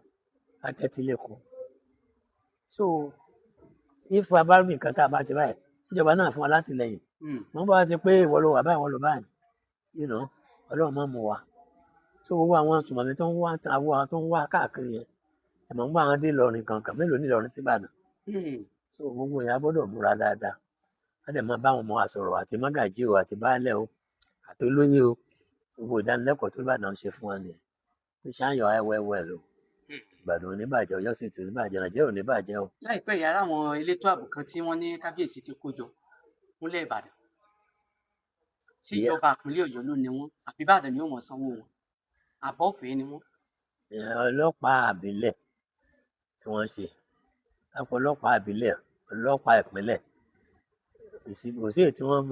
látẹ́tí lẹ́kọ̀ọ́. so if a bá rí nǹkan tá a bá ṣe báyìí ìjọba náà fún wa látìlẹ́yìn wọ́n bá ti pé ìwọ ló wà báyìí ìwọ ló báyìí Ọlọ́run máa mú wa. so gbogbo àwọn sùmọ̀mí tó ń wá àwọn tó ń wá káàkiri yẹn ẹ̀mọ̀ ń bá àwọn dé Ìlọrin kankan mélòó ní Ìlọrin sí Ìbàdàn. so gbogbo yẹn a gbọ́dọ̀ múra dáadáa wọ́n dẹ̀ máa bá àwọn ọmọ wa sọ̀rọ̀ àti Mọ́gàjí o àti baálẹ̀ o àti olóyè o gbogbo ìdánilẹ́kọ̀ọ́ tó Ìbàdàn ṣe fún wa nìyẹn pé ṣáàyàn ẹwẹ́wẹ́ lò Ìbàdàn ò ní bàjẹ́ Ọ̀yọ́ sì tún ní bàjẹ́ Nàìjíríà ò ní bàjẹ́ o. láìpẹ́ yìí ara àwọn elétò ààbò kan tí wọ́n ní kábíyèsí ti kó jọ múlẹ̀ Ìbàdàn tí ìjọba ìpínlẹ̀ Ọ̀yọ́ ló ní wọn àbí Ìbàdàn ni ó mọ̀ sanwó wọn àbọ̀fẹ́ ni wọ́n. ọlọ́pàá àbílẹ̀ tí wọ́n ṣe lápò ọlọ́pàá àbílẹ̀ ọlọ́pàá ìpínlẹ̀ kò sí èyí tí wọ́n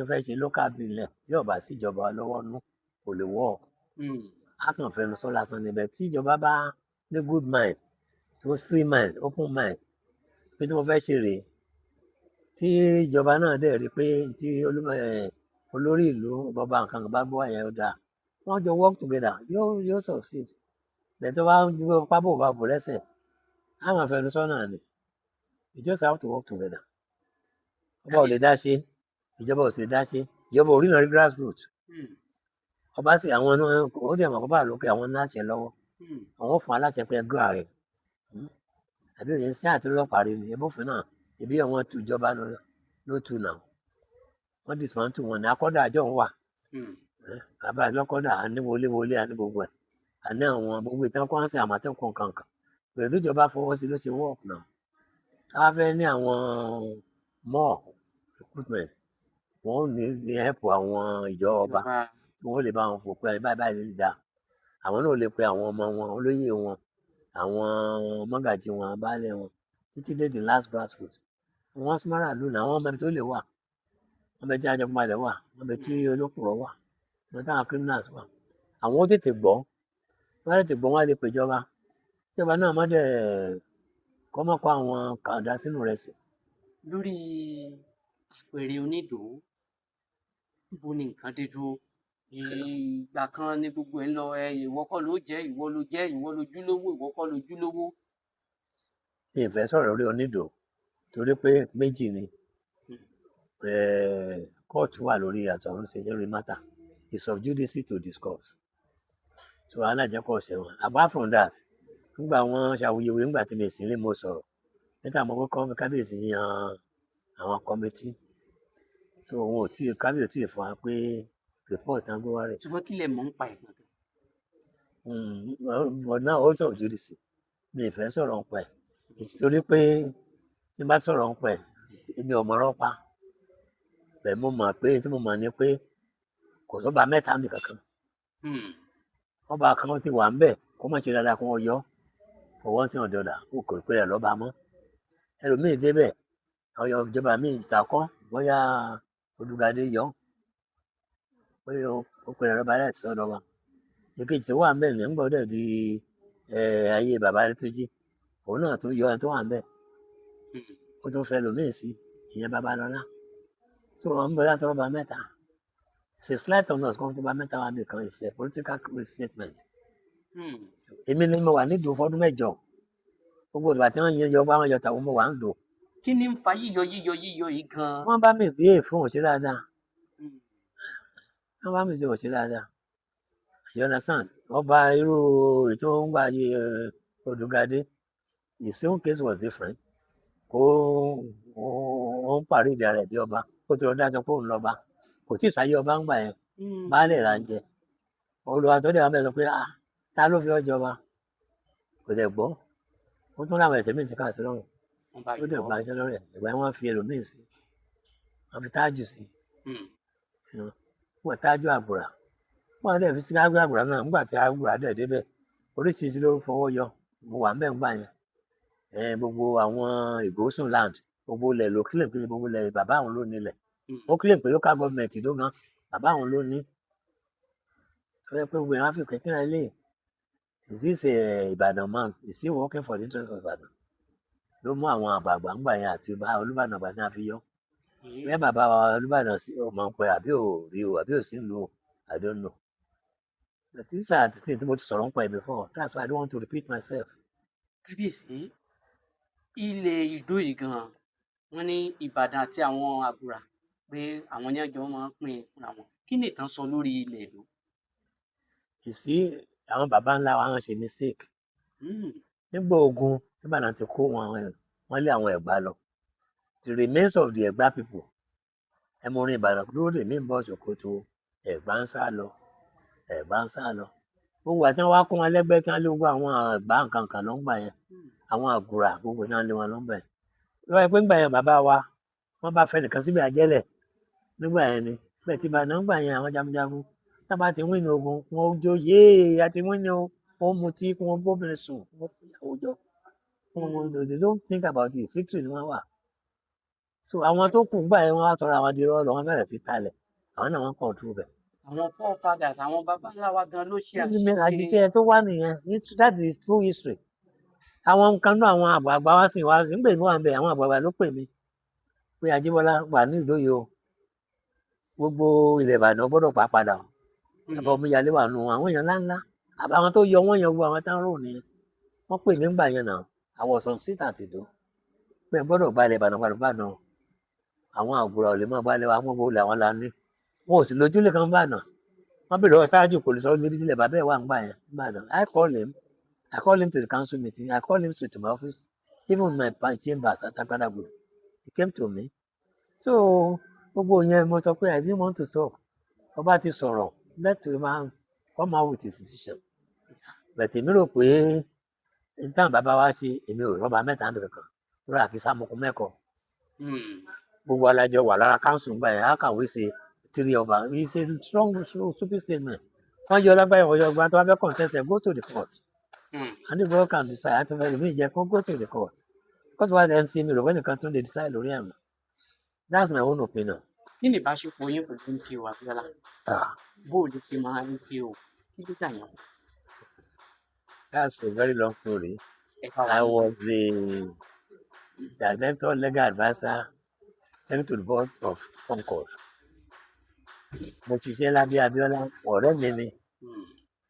fẹ́ ṣe lókà àbílẹ̀ tí ọba síjọba lọ́wọ́ nú kò lè wọ́ a kàn fẹnu sọ lásán níbẹ̀ tí ìjọba bá ní good mind tó free mind open mind pé tí mo fẹ́ ṣe rèé tí ìjọba náà dẹ̀ rí pé tí olórí ìlú bọba nǹkan kan bá gbọ́ àyẹ̀ ó dáa wọ́n jọ work together yóò succeed bẹ́ẹ̀ tó bá gbé pábò bá bò lẹ́sẹ̀ á máa fẹnu sọ náà ni you just have to work together ọba ò lè dá ṣe ìjọba ò sì dá ṣe, ìjọba ò rí náà rí grassroots. Ọba sì àwọn náà ó dẹ̀ mọ̀ kó bá lókè àwọn láṣẹ lọ́wọ́, àwọn ò fún aláṣẹ pé ẹgbẹ́ ààrẹ àbí òye sí àti ọlọ́pàá rí ni ebófin náà ibi àwọn tu ìjọba ló tu náà wọ́n dismantle wọn ní akọ́dà àjọ ń wà bàbá lọ́kọ́dà àní wọléwọlé àní gbogbo ẹ̀ àní àwọn gbogbo ìtàn kọ́ńsì àmọ̀tẹ́kùn kankan pẹ̀lú ìjọba fọwọ́ sí ló ti work náà. A fẹ́ ní àwọn more recruitment wọ́n ò ní help àwọn ìjọba tí wọ́n lè bá wọn fò pé báyìí lè dá àwọn náà lè pe àwọn ọmọ wọn olóyè wọn àwọn mọ́gàjì wọn baálé wọn títí dé the last grassroots wọ́n súnmọ́ra lù náà wọ́n mẹ́rin tó lè wà wọ́n bẹ tí ajẹkùnmalẹ̀ wà wọ́n bẹ tí olókùrọ̀ wà wọ́n táwọn criminals wà àwọn ó tètè gbọ́ wọ́n á tètè gbọ́ wọ́n á lè pèjọba ìjọba náà má dẹ̀ kọ́ mọ́ kó àwọn kàdá sínú rẹ̀ sí. Lórí àpèrè Onídòó níbo ni nǹkan dé dúró ìgbà kan ní gbogbo ẹ̀ ń lọ ìwọ kọ́ ló jẹ́ ìwọ ló jẹ́ ìwọ lójúlówó ìwọ kọ́ lójúlówó. ìfẹ́ sọ̀rọ̀ lórí Onídòó torí pé méjì ni kóòtù wà lórí àtọ̀run ṣe lórí mátà it's of judice to discuss so alájẹkọ̀ ṣẹ̀wọ̀n apart from that nígbà wọn ṣàwuyewuye nígbà tí mi sì ní mo sọ̀rọ̀ níta mo kọ́kọ́ kábíyèsí yan àwọn kọ́mítì so wọn ò tí kábíyèsí fún wa pé report náà gbé wá rẹ̀. ṣùgbọ́n kí lè mọ̀ ń pa ẹ̀ gangan. but now also of judice mi ì fẹ́ sọ̀rọ̀ ń pa ẹ̀ nítorí pé tí n bá sọ̀rọ̀ ń pa ẹ̀ èmi ò mọ̀rọ̀ pa bẹ́ẹ̀ mo mọ̀ pé tí mo mọ̀ ni pé kò sọ́ba mẹ́ta mi kankan ọba kan ti wà ń bẹ̀ kó má ṣe dáadáa kó wọ́n yọ for one thing or the other kò pé rẹ̀ lọ́ba mọ́ ẹlòmíì débẹ̀ ọyọ ìjọba míì ìtàkọ́ bóyá Olúgadé yọ pé ó pè rẹ̀ lọ́ba láti sọ́dọ̀ wa èkejì tó wà ń bẹ̀ ní ń gbọ́dọ̀ di ayé bàbá rẹ̀ tó jí òun náà tó yọ ẹni tó wà ń bẹ̀ ó tún fẹ́ lòmíì sí ìyẹn Babalọ́lá tó wọn ń bọ̀ láti ọba mẹ́ta it's a slight on us kan tó bá mẹ́ta wà nìkan it's a political statement. Èmi ni mo wà nídùú fọdún mẹ́jọ gbogbo ìgbà tí wọ́n yan yọ bá wọn yọ tàwọn mo wà ń dùn. kí ni ń fa yíyọ yìí gan. wọ́n bá mi gbé fún òṣè dáadáa wọ́n bá mi ṣe òṣè dáadáa you understand ọba irú ètò ń gbà yé Odùgadé his own case was different kó ó ń parí ìdí ara ẹ̀ bí ọba kó tó dájọ́ pé òun lọ́ba kò tí ì sáyé ọba ń gbà yẹn baálé là ń jẹ olùwàtọ́dẹ̀ wa mẹ́sàn pé ta ló fi ọjọ́ wa kò dẹ̀ gbọ́ ó tún láwọn ẹ̀sẹ̀ míì ti káàsì lọ́rùn ó dẹ̀ gba iṣẹ́ lọ́rùn ẹ̀ ìgbà wọn fi ẹlòmíì sí wọn fi tájù sí wọn tájù àbùrà wọn dẹ̀ fi sí àbùrà náà nígbà tí àbùrà dẹ̀ débẹ̀ oríṣiríṣi ló fọwọ́ yọ mo wà ń bẹ̀ ń gbà yẹn gbogbo àwọn Ìgbòsùn land gbogbo ilẹ̀ ló kílè pé gbogbo ilẹ̀ bàbá àwọn ló nílẹ̀ ó kílè pé local government ló gan bàbá àwọn ló ní tó yẹ pé gbogbo yẹn wá fi kékeré lé is this Ìbàdàn man is he working for the interest of Ìbàdàn ló mú àwọn àgbààgbà ń gbà yẹn àti Olúbàdàn àgbà ní àfi yọ bẹ́ẹ̀ bàbá wa Olúbàdàn sí ọmọ ń pẹ àbí ò rí o àbí ò sí ń lu o I don't know but these are the things tí mo ti sọ̀rọ̀ ń pa ẹ̀ before that's why I don't want to repeat myself. kábíyèsí ilẹ̀ Ìdó yìí gan wọ́n ní Ìbàdàn àti àwọn àgùrà pé àwọn ní ọjọ́ máa ń pín fúnra wọn kí ni ìtàn sọ lórí ilẹ̀ Ìdó. ìsí àwọn baba ńlá wa wọn ṣe mistake nígbà ogun Ìbàdàn ti kó wọn lé àwọn Ẹ̀gbá lọ the remains of the Ẹ̀gbá people ẹ mọ orin Ìbàdàn dúró lè mí ń bọ̀ Ṣòkòtò Ẹ̀gbá ń sá lọ Ẹ̀gbá ń sá lọ gbogbo àti wọn wá kó wọn lẹ́gbẹ́ tí wọn lé gbogbo àwọn Ẹ̀gbá nǹkan kan ló ń gbà yẹn àwọn àgùrà gbogbo tí wọn lé wọn ló ń gbà yẹn lọ́wọ́ pé ńgbà yẹn bàbá wa wọ́n bá fẹ́ nìkan síbi àjẹ́lẹ̀ nígbà yẹn ni bẹ́ẹ̀ tí Ìbàdàn ńgbà yẹn àwọn jagunjagun tábà ti wín ní ogun wọn ó jó yéé àti wín ní wọn mutí kí wọn bóbìnrin sùn wọn fìyàwó jọ they don't think about it victory ni wọn wà so àwọn tó kù ńgbà yẹn wọn wá tọrọ àwọn di rọlọ wọn bẹ̀rẹ̀ sí talẹ̀ àwọn náà wọn control bẹ̀. àwọn forefathers àwọn baba ńlá wa gan ló ṣe àṣìṣe. àṣìṣe tó wà nìyẹn that is true history àwọn nǹkan náà àwọn àgbààgbà wá sí ń pè mí wà ń bẹ àwọn àgbààgbà ló pè mí pé Ajíbọ́lá wà ní Ìdó yìí o gbogbo ilẹ̀ Ìbàdàn gbọ́dọ̀ pa padà o àbá omíyalé wà nù àwọn èèyàn ńláńlá àbáwọn tó yọ wọ́n yan gbogbo àwọn táwọn rò nìyẹn wọ́n pè mí ńgbà yẹn náà àwọ̀sàn síta ti dó pé gbọ́dọ̀ gba ilẹ̀ Ìbàdàn padà Ìbàdàn àwọn àgùrà ò lè máa gbálẹ̀ wa mọ́ bó làwọn la ní wọn ò sì lójúlé kan bàdàn wọn bèrè lọ́wọ́ Tájù kò lè sọ níbi tílẹ̀ bàbá ẹ̀ wà ń gbà yẹn bàdàn. I call him to the council meeting. I call him to my office, even my chambers at Agbadagboro. He came to me. So gbogbo yẹn mo sọ pé I didn't want to talk. Ọba ti sọ̀rọ̀ let the man come out with his decision. But èmi rò pé nítawọn bàbá wa ṣe èmi ò rọ́bà mẹ́ta ń bẹ̀rẹ̀ kan lórí àkísà mọ́kún mẹ́kọ̀ọ́. Gbogbo alájọ wà lára council gbà yẹn how can we say 3 ọba? It's a strong stupid statement. Wọ́n yọ lágbáyé wọ́n yọ gbà tó wá fẹ́ contest ẹ̀ go to the court. And the God can decide to go to the court. Court wa then see me when the country they decide lórí ẹ̀. That's my own opinion. Kí ni ìbáṣepọ̀ yín pẹ̀lú MKO Abiola? Bó o lè ṣe máa MKO? Kí ló dà yàn? That's a very long story. I was the director legal adviser sent to the board of Concord. Mo ṣiṣẹ́ lábẹ́ Abiola, ọ̀rẹ́ mi ni.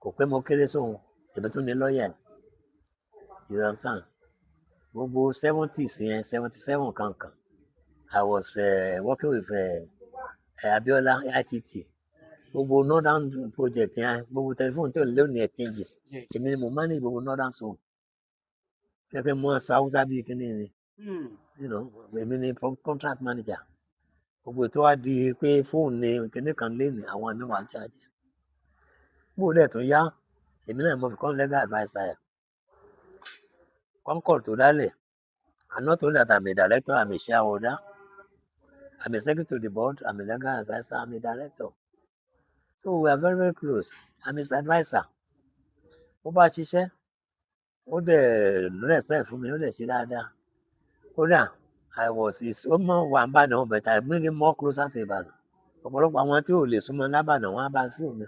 Kò pẹ́ mo kéré sóhun, èmi tún ní lọ́ọ̀yà. You understand? Gbogbo 70s yẹn 77 kankan. I was working with Abiola ITT. Gbogbo northern project yẹn gbogbo telephone tó lé ní exchanges. Èmi ni mo manage gbogbo northern zone. Kẹ́kẹ́ mọ́ Hausa bíi kíní ni. Èmi ni contract manager. Gbogbo ètò wa di pé fóònù ni kíní kan lé ní àwọn ẹ̀mí wa charge. Bó dẹ̀ tó yá èmi náà mo fi kọ́ legal adviser ẹ̀. Concord tó dálẹ̀. I'm not only that I'm a director, I'm a shareholder. I'm a secretary to the board, I'm a legal adviser, I'm a director. So we are very, very close. I'm his adviser. Ó bá ṣiṣẹ́, ó dẹ̀ respect fún mi, ó dẹ̀ ṣe dáadáa. Kódà, I was his ọmọ wa ń bàdàn, but I bring him more closer to Ìbàdàn. Ọ̀pọ̀lọpọ̀ àwọn tí ò lè súnmọ́ lábàdàn wọ́n á bá fún mi.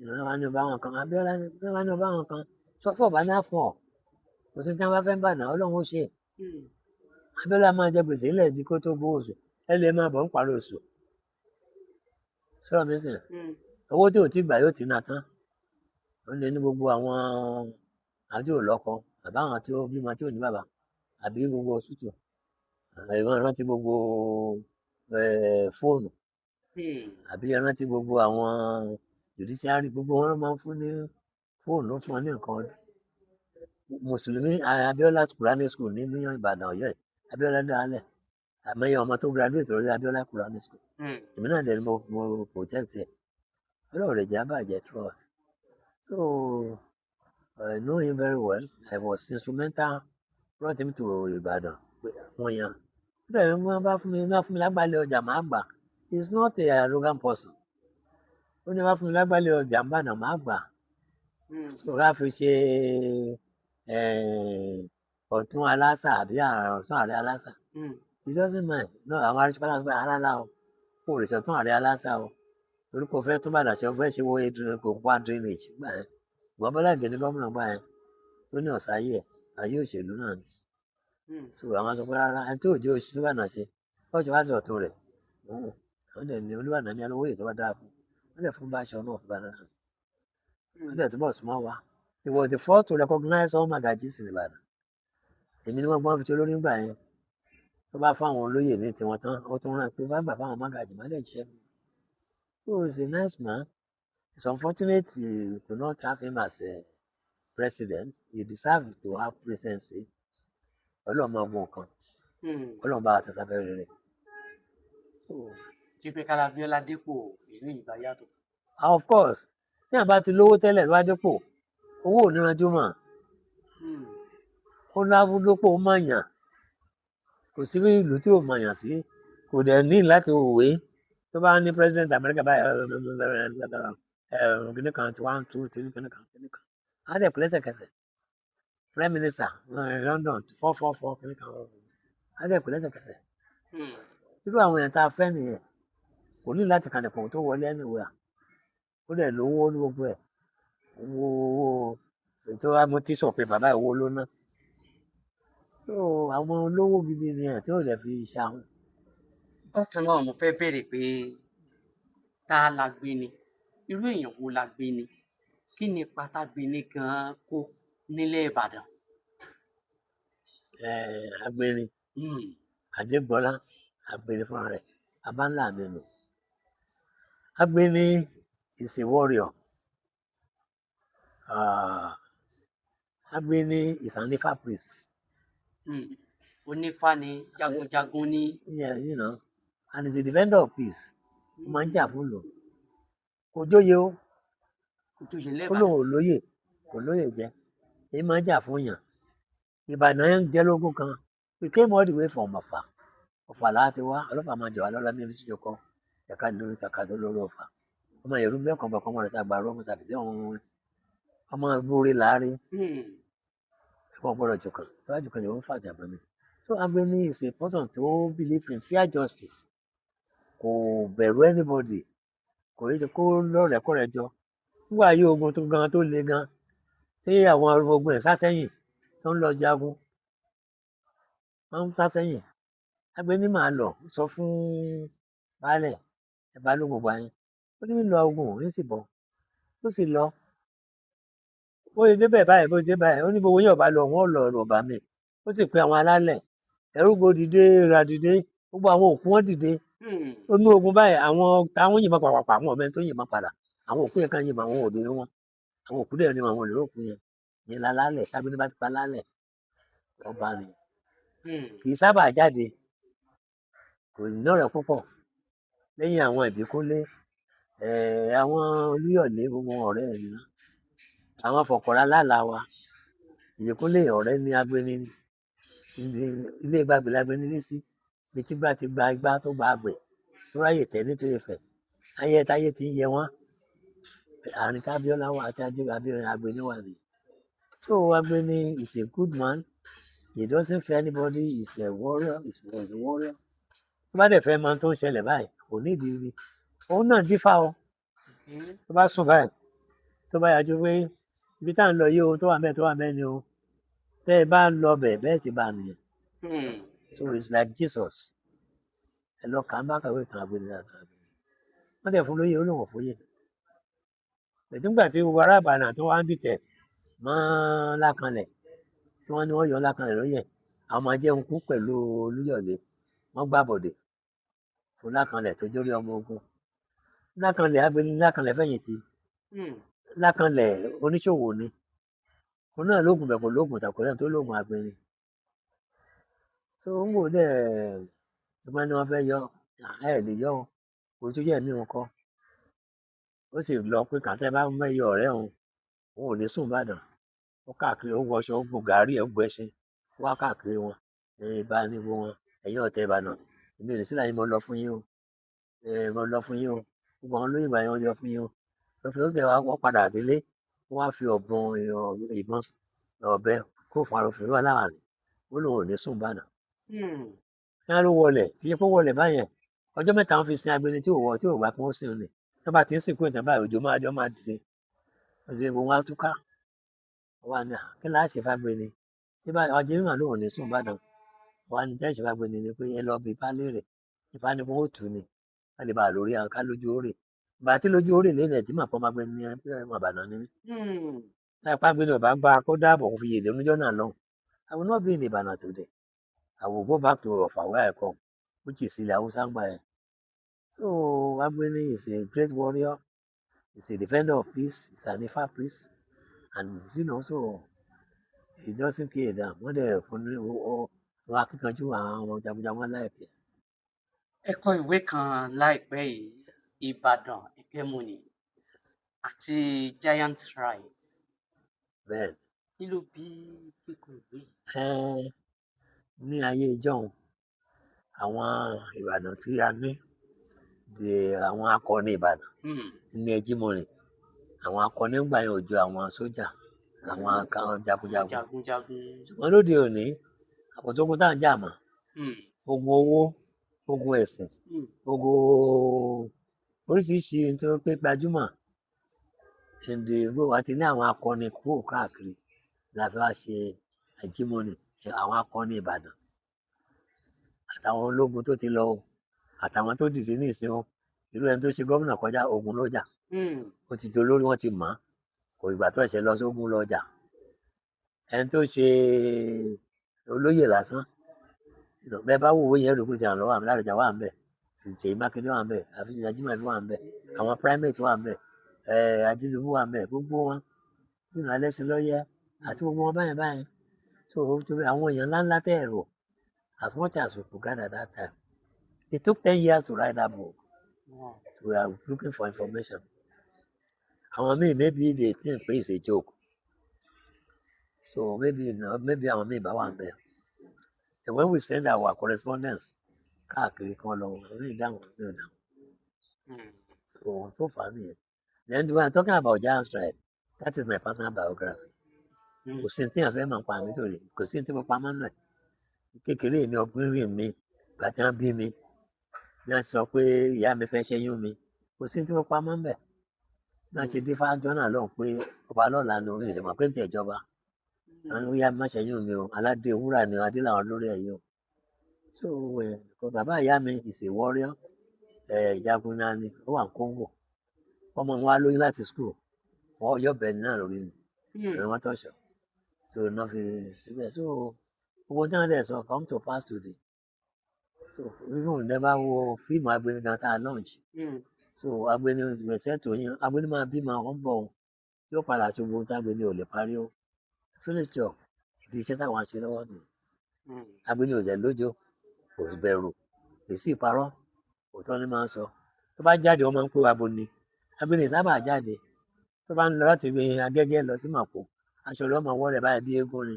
Ìnáwó ní ọba wọn kan, Abiola ní ọba wọn kan, sọ fún ọba náà fún ọ. Kò sí tí wọ́n bá fẹ́ ń bàdàn, Ọlọ́run ó ṣe. Abiola máa jẹ gbèsè ilẹ̀ ìdí kó tó gbowó oṣù. Ẹ lè máa bọ̀ ń parí oṣù. Sọ̀rọ̀ mi sìn. Owó tí ò tí gbà yóò ti ná tán. Wọ́n lè ní gbogbo àwọn àti òlọ́kọ àbá àwọn tí ó bímọ tí ò ní bàbá àbí gbogbo hospital. Ìwọ̀n rántí gbogbo fóònù àbí rántí gbogbo àwọn judiciary gbogbo wọn máa ń fún ní fóònù fún ọ ní nǹkan ọdún. Mùsùlùmí Abiola's Quranic School ní Ìbàdàn Ọ̀yọ́ ẹ̀ Abiola dálẹ̀ àmọ́yẹ ọmọ tó graduate lórí Abiola Quranic School. Èmi náà dẹ̀ ni mo protect ẹ̀. Ọlọ́run rẹ̀ jẹ́ àbàjẹ́ trust. So I know him very well. I was instrumental, brought him to Ìbàdàn. Wọ́n yan. Bẹ́ẹ̀ ni wọ́n bá fún mi lágbàlẹ̀ ọjà máa gbà. He is not a arrogant person. Ó ní wọ́n fún mi lágbàlẹ̀ ọjà ń bàdàn máa gbà. So ká fi ṣe ọ̀tún aláṣà àbí ọ̀tún àrẹ aláṣà. He doesn't mind. No, àwọn arísípàlà ń gbà alála o. Kò lè ṣọ̀tún àrẹ aláṣà o. Torí kò fẹ́ tó bàdàn ṣe fẹ́ ṣe wo kò pa drainage gbà yẹn. Ìgbọ́n Bọ́lá Ìgè ní gómìnà gbà yẹn tó ní ọ̀sáyé ẹ̀ ayé òṣèlú náà ni. So àwọn sọ pé rárá ẹni tí òjò òṣèlú bàdàn ṣe ó ṣe wá sí ọ̀tún rẹ̀. Wọ́n dẹ̀ ní Olúbàdàn ní alówó èyí tó bá dára fún. Wọ́n dẹ̀ fún Báṣọ náà fún Ìbàdàn náà. Wọ́n dẹ̀ túbọ̀ súnmọ́ wa. He was the first to recognize all Magajis in Ìbàdàn. Èmi ni wọ́n gbọ́n fi ṣe olórí ńgbà yẹn. Tó bá fún àwọn olóyè ní tiwọn tán ó tún rán pé bá gbà fáwọn Magaji má dẹ̀ ṣiṣẹ́ fún. So he's a nice man. It's unfortunate you could not have him as a president. He deserves to have presidency. Ọlọ́run máa gbọ́ nǹkan. Ọlọ́run bá àtẹ̀sáfẹ́ rẹ̀. Ṣé pé kára Abiola dépò ìlú ìbá yàtọ̀? Of course, tí a bá ti lówó tẹ́lẹ̀ tó bá dépò, owó ò ní ranjú mọ́. Ó ládépò ó máa yàn. Kò sí ìlú tí ò máa yàn sí. Kò dẹ̀ ní láti òwe. Tó bá ní president America báyìí kíní kan 1, 2, 3 kíní kan. Á dẹ̀ pẹ́lẹ́sẹ̀kẹsẹ̀. Prime Minister London 444 kíní kan. Á dẹ̀ pẹ́lẹ́sẹ̀kẹsẹ̀. Irú àwọn èèyàn tá a fẹ́ nìyẹn. Kò ní láti kànlẹ̀kùn tó wọlé anywhere. Ó dẹ̀ lówó ní gbogbo ẹ̀. Owó ètò amortization pé bàbá ìwó ló ná. So àwọn olówó gidi ni ẹ̀ tí ò dẹ̀ fi ṣàwọn. Bákan náà mo fẹ́ béèrè pé tá a la gbé ni irú èèyàn wo la gbé ni kí ni ipa tá gbé ni gan-an kó nílẹ̀ Ìbàdàn? Agbéni Adégbọlá Agbeni fúnra rẹ̀ baba ńlá mi nù. Agbeni is a warrior. Agbeni is an Ifa priest. Onífá ni, jagunjagun ni. Yeah, you know, and is a defender of peace. Ó máa ń jà fún ìlú. Kò jóye o. Ó lóun ò lóyè, kò lóyè jẹ. Èyí máa ń jà fún yàn. Ìbàdàn yẹn jẹ́ lógún kan. We came all the way from Ọ̀fà. Ọ̀fà láti wá, ọlọ́fà máa jẹ wá lọ́la ní ibi tí ó kọ́. Ẹ̀ka lórí ìtàkà tó lórí Ọ̀fà. Ọmọ Yorùbá bẹ́ẹ̀ kan bọ̀ kọ́ ọmọ rẹ̀ tàgbà rọ́ ọmọ tàbí tí ọmọ ìbúre láàrin. Ẹ̀kọ́ gbọ́dọ̀ jùkàn. Tó bá jùkàn ni wọ́n fàjà bọ́ mi. So Agbeni is a person tó believe in fair justice. Kò bẹ̀rù anybody. Kò yẹ kó lọ́rẹ̀ẹ́ kó rẹ̀ jọ. Nígbà yí ogun tó gan tó le gan. Tí àwọn ogun ẹ̀ sá sẹ́yìn tó ń lọ jagun. Wọ́n ń sá sẹ́yìn. Agbeni máa lọ sọ fún baálẹ̀ ẹ̀ balógun gbà yẹn. Ó ní lọ ogun òun sì bọ̀. Ó sì lọ. Ó yẹ débẹ̀ báyìí bó dé báyìí. Ó ní gbogbo yóò bá lọ wọ́n lọ ọ̀bà mi. Ó sì pe àwọn alálẹ̀. Ẹrúgbó dìde ra dìde. Gbogbo àwọn òkú wọn dìde. Ó ní ogun báyìí àwọn táwọn yìnbọn pàpàpà àwọn ọ̀bẹ tó yìnbọn padà. Àwọn òkú yẹn kan yìnbọn àwọn òde wọn. Àwọn òkú dẹ̀ ni àwọn òde òkú yẹn. Yẹn lálẹ̀ Agbeni bá ti pa lálẹ̀. Ọba ni. Kì í sábà jáde. Kò ní ọ̀rẹ́ púpọ̀. Lẹ́yìn àwọn Ìbíkúnlé, àwọn Olúyọ̀lé gbogbo ọ̀rẹ́ ẹ̀ nìyẹn. Àwọn Fọ̀kọ̀rá lálá wa. Ìbíkúnlé ọ̀rẹ́ ní Agbeni ni. Ilé Ìgbàgbé l'Agbeni ní sí. Ibi tí gbà ti gba igbá tó gba àgbẹ̀ tó ráyè tẹ̀ nítorí Ifẹ̀. Ayé táyé ti ń yẹ wọ́n. Àárín Tábíọ́lá wà àti Agbeni wà ní. So Agbeni is a good man. He doesn't fear anybody. He's a warrior. He's a warrior. Tó bá dẹ̀ fẹ́ mọ tó ń ṣẹlẹ̀ báyìí kò nídìí rí. Òun náà dífá o. Tó bá sùn báyìí tó bá yájú pé ibi tá à ń lọ yìí o tó wà mẹ́ẹ̀ tó wà mẹ́ẹ̀ ni o. Tẹ́ ẹ bá ń lọ bẹ́ẹ̀ sì bá nìyẹn. So it's like Jesus. Ẹ lọ kà á bá kàwé ìtàn Agbeni dáadáa. Wọ́n dẹ̀ fún lóyè ó lóun ò fóyè. Nígbà tí gbogbo ará Ìbàdàn tó wá ń dìtẹ̀ mọ́ Lákanlẹ̀ tí wọ́n ní wọ́n yọ Lákanlẹ̀ lóyè àwọn máa jẹun kú pẹ̀lú Olúyọ̀lé wọ́n gbà bọ̀dẹ̀ fún Lákanlẹ̀ tó jórí ọmọ ogun. Lákanlẹ̀ Agbeni Lákanlẹ̀ fẹ̀yìntì. Lákanlẹ̀ oníṣòwò ni. Òun náà lóògùn bẹ̀ kò lóògùn tàkó náà tó lóògùn Agbeni. So ń wò dẹ̀ tí wọ́n ní wọ́n fẹ́ yọ lè yọ o. Kò tó yẹ mí wọn kọ́. Ó sì lọ pé kàtẹ́ bá mẹ́yọ ọ̀rẹ́ òun ò ní sùn Ìbàdàn. Ó káàkiri ó wọṣọ ó gbò gàárì ẹ̀ gbẹ́sìn wá káàkiri wọn. Bá ní gbogbo wọn ẹ̀yin ọ̀tẹ̀ Ìbàdàn. Èmi ò ní sílẹ̀ yín mo lọ fún yín o. Mo lọ fún yín o. Gbogbo àwọn olóyìnbó yẹn wọ́n lọ fún yín o. Lọ́fẹ̀ẹ́ ó tẹ̀ wá padà délé. Wọ́n wá fi ìbọn ọ̀bẹ kó fún arúfin wà láàrin. Ó lóun ò ní sùn Ìbàdàn. Yẹn ló wọlẹ̀ kí ṣe pé wọlẹ̀ báyẹn. Ọjọ́ mẹ́ta wọn fi sin Agbeni tí ò gbà pé wọ́n sìn ní. Tí wọ́n bá ti ń sìnkú ìtàn báyìí òjò máa dìde. Ọjọ́ gbogbo wọn á túká. Wọ́n á ní kí láà ṣe f'Agbeni. Ṣé báyìí ọjọ́ mímọ̀ lóun ò ní sùn Ìbàdàn. Wọ́n á ní tẹ́ ṣe f'Agbeni ni pé ẹ lọ bí pálí rẹ̀. Ifá ní kó tù ní. Wọ́n lè bá lórí àǹká lójú orè. Ìgbà tí lójú orè lélẹ̀ tí màá pọ́ Agbeni ní ọmọ Ìbàdàn ni mí. Táyà Agbeni ọba gba kó dáàbò kó fi yèdè oníjọ́ náà lọ́hùn. I will not be in Ìbàdàn today. I will go back to Ọ̀fà where I come, which is ilẹ̀ Haúsá ń gbà yẹn. So Agbeni is a great warrior. He's a defender of peace. He's an Ifa priest. And so he doesn't care damn. Wọ́n dẹ̀ fún wọn akíkanjú àwọn jagunjagun láìpẹ́. Ẹ kọ ìwé kan láìpẹ́ yìí Ìbàdàn Hegemony àti Giant Rise. Bẹ́ẹ̀ni. Kí ló bí kíkọ ìwé yìí? Ní ayé ìjọ́un àwọn Ìbàdàn tí a ní àwọn akọni Ìbàdàn ní Hegemony àwọn akọni ń gbà yẹn òjò àwọn sójà àwọn jagunjagun. Ṣùgbọ́n lóde òní àkótókun tá à ń jà mọ́ ogun owó ogun ẹ̀sìn ogun oríṣiríṣi ohun tó pé gbajúmọ̀ ìdìbò àti ní àwọn akọni kúrò káàkiri la fi wá ṣe Hegemony àwọn akọni Ìbàdàn àtàwọn ológun tó ti lọ àtàwọn tó dìde ní ìsìn irú ẹni tó ṣe gómìnà kọjá ogun lọ́jà ó ti dolórí wọn ti mọ̀ kò ìgbà tó ẹ̀ṣẹ̀ lọ sógun lọ́jà ẹni tó ṣe olóyè lásán bẹ́ẹ̀ bá wo owó yẹn rògbò tí àwọn lọ́wọ́ àmì Ládọjà wà ń bẹ̀, Ṣèyí Mákindé wà ń bẹ̀, àfihàn Ajímọ̀bí wà ń bẹ̀, àwọn primate wà ń bẹ̀, Ajínigbé wà ń bẹ̀, gbogbo wọn Alẹ́sìnlọ́yẹ́ àti gbogbo wọn báyẹn. So àwọn èèyàn ńláńlá tẹ́ ẹ̀rọ, as much as we could gather that time, it took 10 years to write that book. We are looking for information. Àwọn míì maybe they think it's a joke, so maybe àwọn míì bá wà ń bẹ̀. And when we send our correspondence káàkiri kan lọ orí ìdáhùn ní ìdáhùn, so tó fà á nìyẹn. Then we are talking about Giant Stride. That is my personal biography. Kò sí tí àfẹ́ máa pa nítorí kò sí tí mo pa mọ́ náà. Kékeré mi ọkùnrin mi ìgbà tí wọ́n bí mi ní wọ́n sọ pé ìyá mi fẹ́ ṣẹ́yún mi, kò sí tí mo pa mọ́ bẹ́ẹ̀. Náà ti dín fájọ́ náà lọ́hùn pé ọba lọ́la ni orí ìṣẹ̀mọ̀ pé ń tẹ̀ ìjọba. Àwọn ìyá mi má ṣẹ́yún mi o, aládé wúrà ni adé làwọn lórí ẹ̀ yìí o. So bàbá ìyá mi is a warrior, ìjagun náà ni ó wà ní Congo. Ọmọ wọn wá lóyún láti school, wọ́n yọ̀bẹ ní náà lórí mi, wọ́n tọ̀ṣọ̀. So náà fi síbẹ̀. So owó tí wọ́n dẹ̀ sọ come to pass today. So even never wo fíìmù Agbeni gan tá a launch. So Agbeni ìgbésẹ̀ tó yín Agbeni máa bí máa ń bọ̀ tí ó padà sí gbogbo tí Agbeni ò lè parí o. Finish job ìdí iṣẹ́ táwọn àṣẹ lọ́wọ́ ni. Agbeni ò jẹ́ lójó, kò bẹ̀rù, kò sí ìparọ́, òótọ́ ni máa ń sọ. Tó bá jáde wọ́n máa ń pè wá bo ni. Agbeni sábà jáde tó bá ń lọ láti Agẹ́gẹ́ lọ sí Màpó, aṣọ rẹ̀ wọ́n máa wọ́ rẹ̀ báyìí bí eégún ni.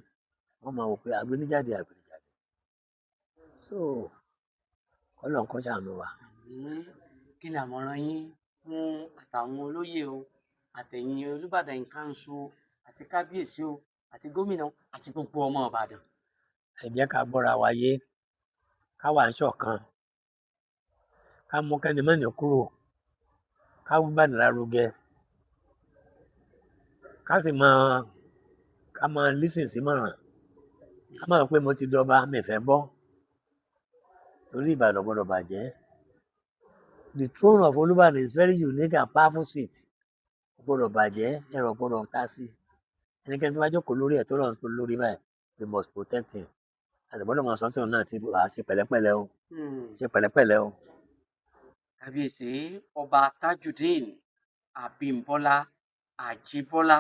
Wọ́n máa wò pé Agbeni jáde. So Ọlọ́run kó ṣàánú wa. Kí ni àmọ̀ràn yín fún àtàwọn olóyè o, àtẹ̀yìn Olúbàdàn Council àti kábíyèsí o, àti gómìnà àti gbogbo ọmọ Ìbàdàn? Ẹ jẹ́ ká gbọ́ra wa yé, ká wà ní ṣọ̀kan, ká mú kẹ́ni mẹ́ni kúrò, ká wí Ìbàdàn lárugẹ, ká sì máa lísìn sí mọ̀ràn. Ká má sọ pé mo ti dọba mi fẹ́ bọ́, torí Ìbàdàn gbọ́dọ̀ bàjẹ́. The throne of Olúbàdàn is very unique and powerful seat. Gbọ́dọ̀ bàjẹ́, ẹ̀rọ gbọ́dọ̀ ta sí. Ẹnikẹ́ni tó bá jókòó lórí ẹ̀ tó lọ́n tó lórí báyìí, we must protect him. Àtẹ̀gbọ́dọ̀ máa sọ sí òun náà tí wà á ṣe pẹ̀lẹ́pẹ̀lẹ́ o. Ṣe pẹ̀lẹ́pẹ̀lẹ́ o. Kábíyèsí Ọba Tajudeen Abímbọ́lá Àjíbọ́lá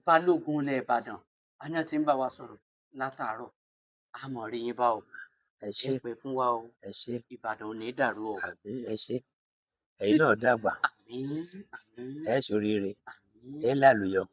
Balógun ilẹ̀ Ìbàdàn, àná tí ń bá wa sọ̀rọ̀ látàárọ̀, àmọ̀ rí yín bá o. Ẹ ṣé. Ẹ pẹ́ fún wa o. Ẹ ṣé. Ìbàdàn ò ní dàrú o. Àmín. Ẹ ṣé. Ẹ̀yin náà dàgbà. Àmín. Ẹ ṣoríire. Àmín. Ẹ lálùyọ.